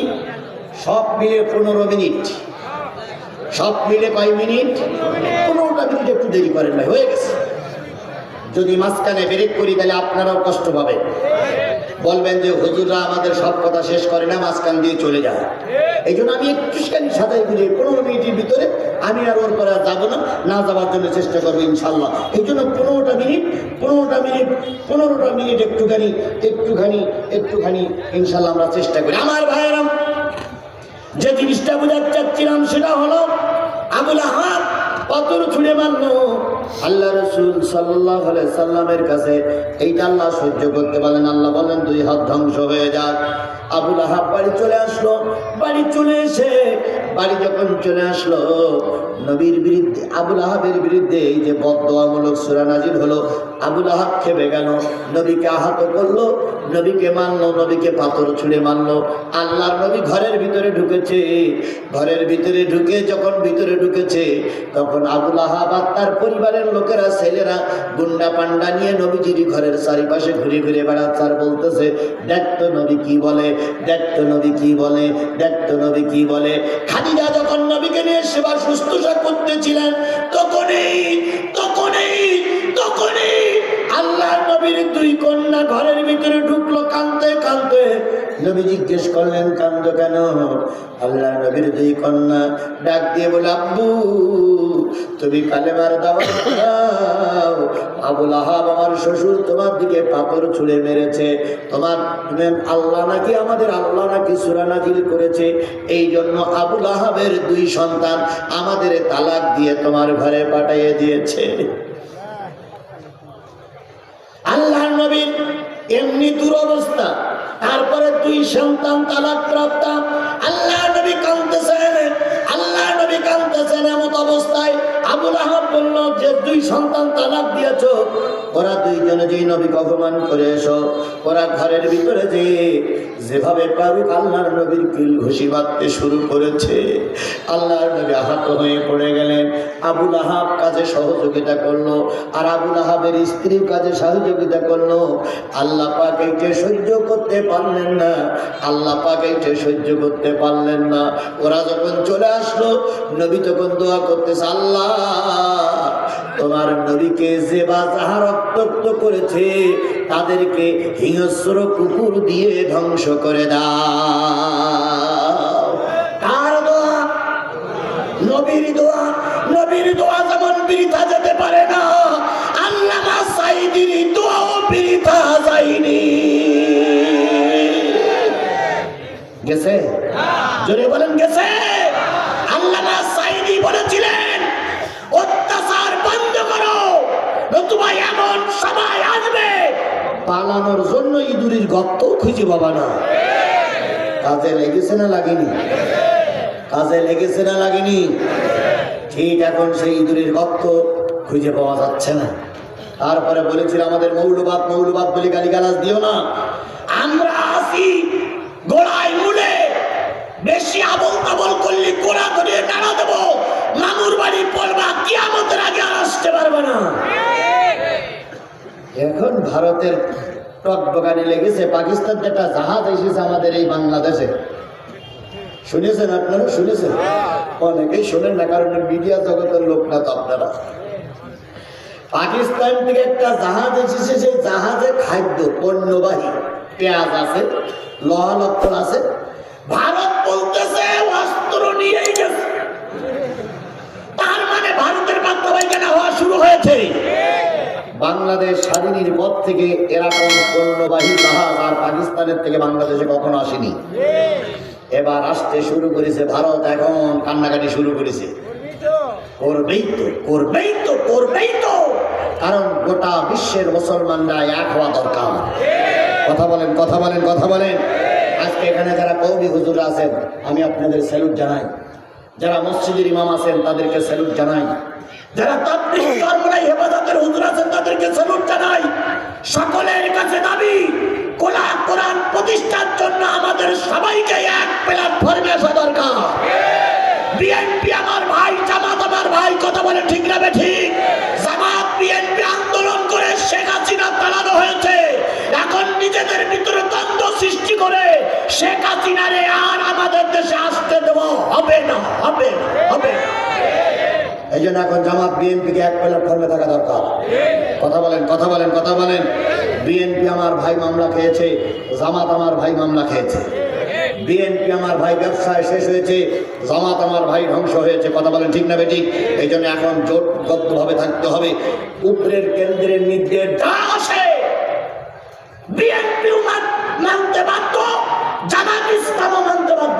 সব মিলে 15 মিনিট, সব মিলে কয় মিনিট? 15টা মিনিট। একটু দেরি করেন ভাই, হয়ে গেছে। যদি মাঝখানে ব্রেক করি তাহলে আপনারাও কষ্ট পাবেন, বলবেন যে হুজুররা আমাদের সব কথা শেষ করে না, মাঝখান দিয়ে চলে যায়। এই জন্য আমি একটুখানি সাজাই করে 15 মিনিটের ভিতরে আমি আর ওর পরে যাবো না, না যাওয়ার জন্য চেষ্টা করবো ইনশাল্লাহ। এই জন্য 15টা মিনিট 15টা মিনিট একটুখানি ইনশাল্লাহ আমরা চেষ্টা করি। আমার ভাইয়েরা, যে জিনিসটা বোঝাতে চাচ্ছিলাম সেটা হলো আবুল আহাব পাথর ছুঁড়ে মারলো আল্লাহ রাসূল সাল্লাল্লাহু আলাইহি সাল্লামের কাছে। এইটা আল্লাহ সহ্য করতে পারলেন। আল্লাহ বলেন 2 হাত ধ্বংস হয়ে যাক। আবুল আহাব বাড়ি চলে আসলো। বাড়ি চলে এসে বাড়ি যখন চলে আসলো, নবীর বিরুদ্ধে, আবুল আহাবের বিরুদ্ধে এই যে বদদোয়ামূলক সূরা নাজিল হলো। আবুল আহাব খেপে গেল, নবীকে আহত করলো, নবীকে মারলো, নবীকে পাথর ছুঁড়ে মারলো। আল্লাহর নবী ঘরের ভিতরে ঢুকেছে। ঘরের ভিতরে ঢুকে যখন ভিতরে ঢুকেছে, তখন আবুল আহাব আর তার পরিবারের লোকেরা, ছেলেরা গুন্ডা পান্ডা নিয়ে নবীজির ঘরের চারিপাশে ঘুরে ঘুরে বেড়াচ্ছে আর বলতেছে, দেখ তো নবী কি বলে, দেখ তো নবী কি বলে, দেখ তো নবী কি বলে। খাদিজা যখন নবীকে নিয়ে সেবা শুশ্রূষা করতেছিলেন, তখনই আল্লাহর নবীর 2 কন্যা ঘরের ভিতরে ঢুকলো কাঁদতে কাঁদতে। নবী জিজ্ঞেস করলেন, কান্দো কেন? আল্লাহর নবীর 2 কন্যা ডাক দিয়ে বলে, আব্বু তুমি কালেমার দাওয়াত দাও। আবুল আহাব আমার শ্বশুর তোমার দিকে পাথর ছুঁড়ে মেরেছে। তোমার আল্লাহ নাকি, আমাদের আল্লাহ নাকি সূরা নাজিল করেছে, এই জন্য আবুল আহাবের 2 সন্তান আমাদের তালাক দিয়ে তোমার ঘরে পাঠিয়ে দিয়েছে। আল্লাহর নবীর এমনি দুরবস্থা, তারপরে 2 সন্তান তালাক প্রাপ্ত। আল্লাহ নবী কাঁদতেছেন। এমন অবস্থায় আবুল আহাব বলল যে 2 সন্তান তালাক দিয়েছো, ওরা 2 জনে যেই নবীকে অপমান করে এসো। ওরা ঘরের ভিতরে যেভাবে পারুক আল্লাহর নবীর কিল ঘুষি মারতে শুরু করেছে। আল্লাহর নবী আহত হয়ে পড়ে গেলেন। আবুল আহাব কাজে সহযোগিতা করলো, আর আবুল আহাবের স্ত্রীর কাজে সহযোগিতা করলো। আল্লাহ পাক এইটা সহ্য করতে পারলেন না, আল্লাহ পাক এইটা সহ্য করতে পারলেন না। ওরা যখন চলে আসলো, নবী তখন দোয়া করতেছে, আল্লাহ তোমার নবীকে যে বা যাহা রক্তাক্ত করেছে তাদেরকে হিংস্র কুকুর দিয়ে ধ্বংস করে দাও। কার দোয়া? নবীর দোয়া। নবীর দোয়া যেমন বৃথা যেতে পারে না, আল্লামা সাঈদীর দোয়াও বৃথা যায়নি। গেছে? জোরে বলেন গেছে? আল্লামা সাঈদী বলেছিলেন, অত্যাচার বন্ধ করো, নতুবা এমন সময় আসবে পালানোর জন্য ইঁদুরের গর্ত খুঁজে পাবা না। কাজে লেগেছে না লাগেনি? কাজে লেগেছে না লাগেনি? ঠিক এখন সেই ইঁদুরের গর্ত খুঁজে পাওয়া যাচ্ছে না। তারপরে বলেছিল আমাদের মৌলবাদ বলে গালিগালাজ দিও না। আমরা আসি গোড়ায় মূলে, বেশি আবল তাবল করলে গোড়া ধরিয়ে টানা দেবো, মামুর বাড়ি পড়বা, কিয়ামতের আগে আর আসতে পারবে না। এখন ভারতের টকবগানি লেগেছে, পাকিস্তান একটা জাহাজ এসেছে আমাদের এই বাংলাদেশে। শুনেছেন আপনারা? শুনেছেন? অনেকেই শোনেন না, কারণ মিডিয়া জগতের লোক না তো আপনারা। পাকিস্তান থেকে একটা জাহাজ এসেছে, সেই জাহাজে খাদ্য পণ্যবাহী পেঁয়াজ আছে, লোহা লক্কর আছে। ভারত বলতেছে অস্ত্র নিয়েই গেছে, তার মানে ভারতের বাস্তবায়িকা হওয়া শুরু হয়েছে। বাংলাদেশ স্বাধীনের পর থেকে এরকম পণ্যবাহী জাহাজ আর পাকিস্তানের থেকে বাংলাদেশে কখনো আসেনি। এবার আসতে শুরু করেছে ভারত, এখন কান্নাকাটি শুরু করেছে। করবেই তো, কারণ গোটা বিশ্বের মুসলমানরা এক হওয়া দরকার। কথা বলেন। আজকে এখানে যারা কওমি হুজুর আছেন, আমি আপনাদের স্যালুট জানাই। যারা মসজিদের ইমাম আছেন তাদেরকে স্যালুট জানাই। যারা তাবলীগ চরমনাই হেফাজতের হুজুর আছেন তাদেরকে স্যালুট জানাই। সকলের কাছে দাবি, কোরআন প্রতিষ্ঠার জন্য আমাদের সবাইকে এক প্ল্যাটফর্মে আসা দরকার। না ঠিক? জামাত বিএনপি আন্দোলন করে শেখ হাসিনা তাড়ানো হয়েছে, এখন নিজেদের ভিতরে দ্বন্দ্ব সৃষ্টি করে শেখ হাসিনারে আর আমাদের দেশে আসতে দেওয়া হবে না, হবে না, হবে না। এই জন্য এখন জামাত বিএনপিকে এক প্ল্যাটফর্মে থাকা দরকার। কথা বলেন, কথা বলেন, কথা বলেন। বিএনপি আমার ভাই মামলা খেয়েছে, জামাত আমার ভাই মামলা খেয়েছে। বিএনপি আমার ভাই ব্যবসায় শেষ হয়েছে, জামাত আমার ভাই ধ্বংস হয়েছে। কথা বলেন ঠিক না বেঠিক? এই জন্য এখন জোটবদ্ধভাবে থাকতে হবে। উপরের কেন্দ্রের নির্দেশ যা আসে বিএনপি মানতে বাধ্য, জামাত ইসলামও মানতে বাধ্য।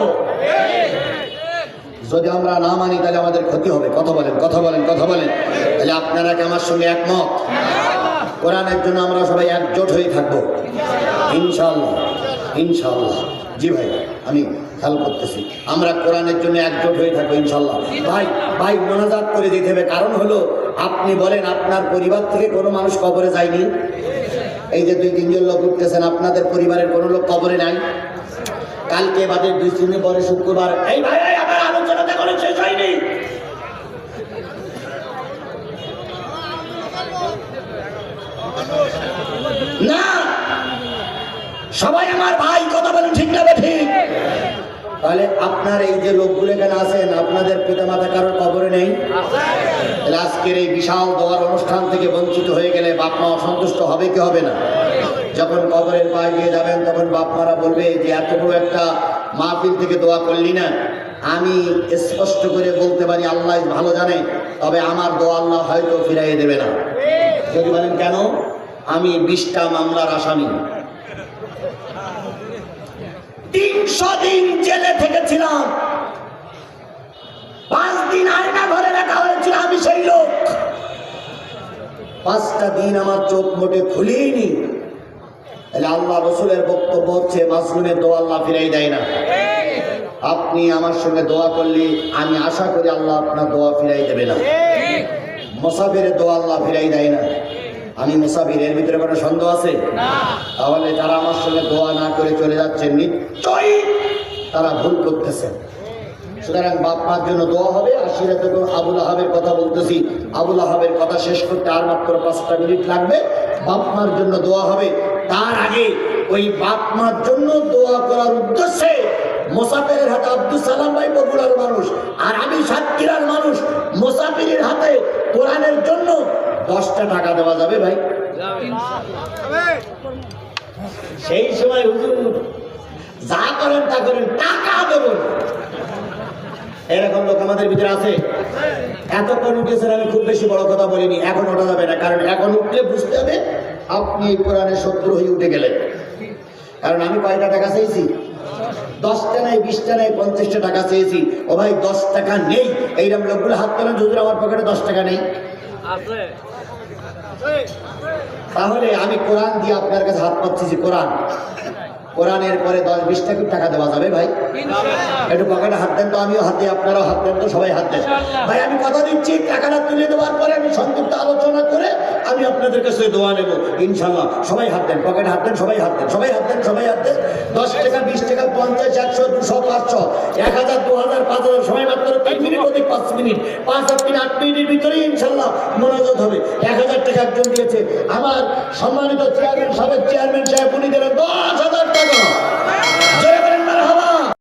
যদি আমরা না মানি তাহলে আমাদের ক্ষতি হবে। কথা বলেন, কথা বলেন, কথা বলেন। তাহলে আপনারা কি আমার সঙ্গে একমত? কোরআনের জন্য আমরা সবাই একজোট হয়ে থাকবো ইনশাআল্লাহ, ইনশাআল্লাহ। জি ভাই, আমি খেয়াল করতেছি আমরা কোরআনের জন্য একজোট হয়ে থাকবো ইনশাআল্লাহ। ভাই ভাই মোনাজাত করে দিতে হবে। কারণ হলো, আপনি বলেন আপনার পরিবার থেকে কোনো মানুষ কবরে যায়নি? এই যে 2-3 জন লোক উঠতেছেন, আপনাদের পরিবারের কোনো লোক কবরে নাই? কালকে বাদে 2-3 দিন পরে শুক্রবার, এই ভাই আমার আলোচনাটা করে শেষ হয়নি। না, সবাই আমার ভাই। কথা বলেন ঠিক না ঠিক? তাহলে আপনার এই যে লোকগুলো এখানে আছেন, আপনাদের পিতামাতা কারোর কবরে নেই? তাহলে আজকের এই বিশাল দোয়ার অনুষ্ঠান থেকে বঞ্চিত হয়ে গেলে বাপ মা অসন্তুষ্ট হবে কি হবে না? যখন কবরের পায়ে দিয়ে যাবেন তখন বাপ মারা বলবে যে এত বড় একটা মাহফিল থেকে দোয়া করলি না। আমি স্পষ্ট করে বলতে পারি, আল্লাহ ভালো জানে, তবে আমার দোয়া আল্লাহ হয়তো ফিরাইয়ে দেবে না। যদি বলেন কেন? আমি 20টা মামলার আসামি, 300 দিন জেলে থেকেছিলাম, 5 দিন আয়না ঘরে রাখা হয়েছিল, আমি সেই লোক। 5টা দিন আমার চোখ মোটে খুলিনি। তাহলে আল্লাহ রসুলের বক্তব্য হচ্ছে মাসলুমের দোয়া আল্লাহ ফিরাই দেয় না। আপনি আমার সঙ্গে দোয়া করলে আমি আশা করি আল্লাহ আপনার দোয়া ফিরাই দেবে না। মুসাফিরের দোয়া আল্লাহ ফিরাই দেয় না। আমি মুসাফির, এর ভিতরে কোনো সন্দেহ আছে? তাহলে যারা আমার সঙ্গে দোয়া না করে চলে যাচ্ছে, নিশ্চয়ই তারা ভুল করতেছে। সুতরাং বাপ মার জন্য দোয়া হবে। আশিরাতে আবুল আহাবের কথা বলতেছি, আবুল আহাবের কথা শেষ করতে আর মাত্র 5টা মিনিট লাগবে। বাপ মার জন্য দোয়া হবে। তার আগে ওই বাপ মার জন্য দোয়া করার উদ্দেশ্যে মুসাফিরের হাতে আব্দুল সালাম ভাই বগুড়ার মানুষ, আর আমি সাতক্ষীরার মানুষ, মুসাফিরের হাতে কোরআনের জন্য 10টা টাকা দেওয়া যাবে ভাই? সেই সময় হুজুর যা করেন তা করেন, টাকা দেব না, এরকম লোক আমাদের ভিতরে আছে। এতক্ষণ উঠেছেন, আমি খুব বেশি বড় কথা বলিনি। এখন ওঠা যাবে না, কারণ এখন উঠলে বুঝতে হবে আপনি এই কোরআনের শত্রু হয়ে উঠে গেলেন। কারণ আমি কয়টা টাকা চেয়েছি? 10টা নাই, 20টা নাই, 50টা টাকা চেয়েছি। ও ভাই 10 টাকা নেই, এইরকম লোকগুলো হাত তোলেন, হুজুর আমার পকেটে 10 টাকা নেই। তাহলে আমি কোরআন দিয়ে আপনার কাছে হাত পাচ্ছি। কোরআনের পরে 10-20 টাকা দেওয়া যাবে ভাই? একটু পকেটে হাত দেন তো, আমিও হাত দিই, আপনারাও হাত দেন তো, সবাই হাত দেন ভাই। আমি কথা দিচ্ছি, টাকাটা তুলে দেওয়ার পরে আমি সংক্ষিপ্ত আলোচনা করে আমি আপনাদের কাছে দোয়া নেব ইনশাল্লাহ। সবাই হাত দেন, পকেটে হাত দেন, সবাই হাত দেন, সবাই হাত দেন, সবাই হাত দেন। 10 টাকা, 20 টাকা, 50, 100, 200, 500, 1000, 2000, 5000, সময় মাত্র 3 মিনিট, অধিক 5 মিনিট, 5 আর 3 8 মিনিটের ভিতরেই ইনশাল্লাহ মোনাজাত হবে। 1000 টাকা একজন দিয়েছে, আমার সম্মানিত চেয়ারম্যান সাহেব, চেয়ারম্যান সাহেব উনি দিলেন 10,000 টাকা।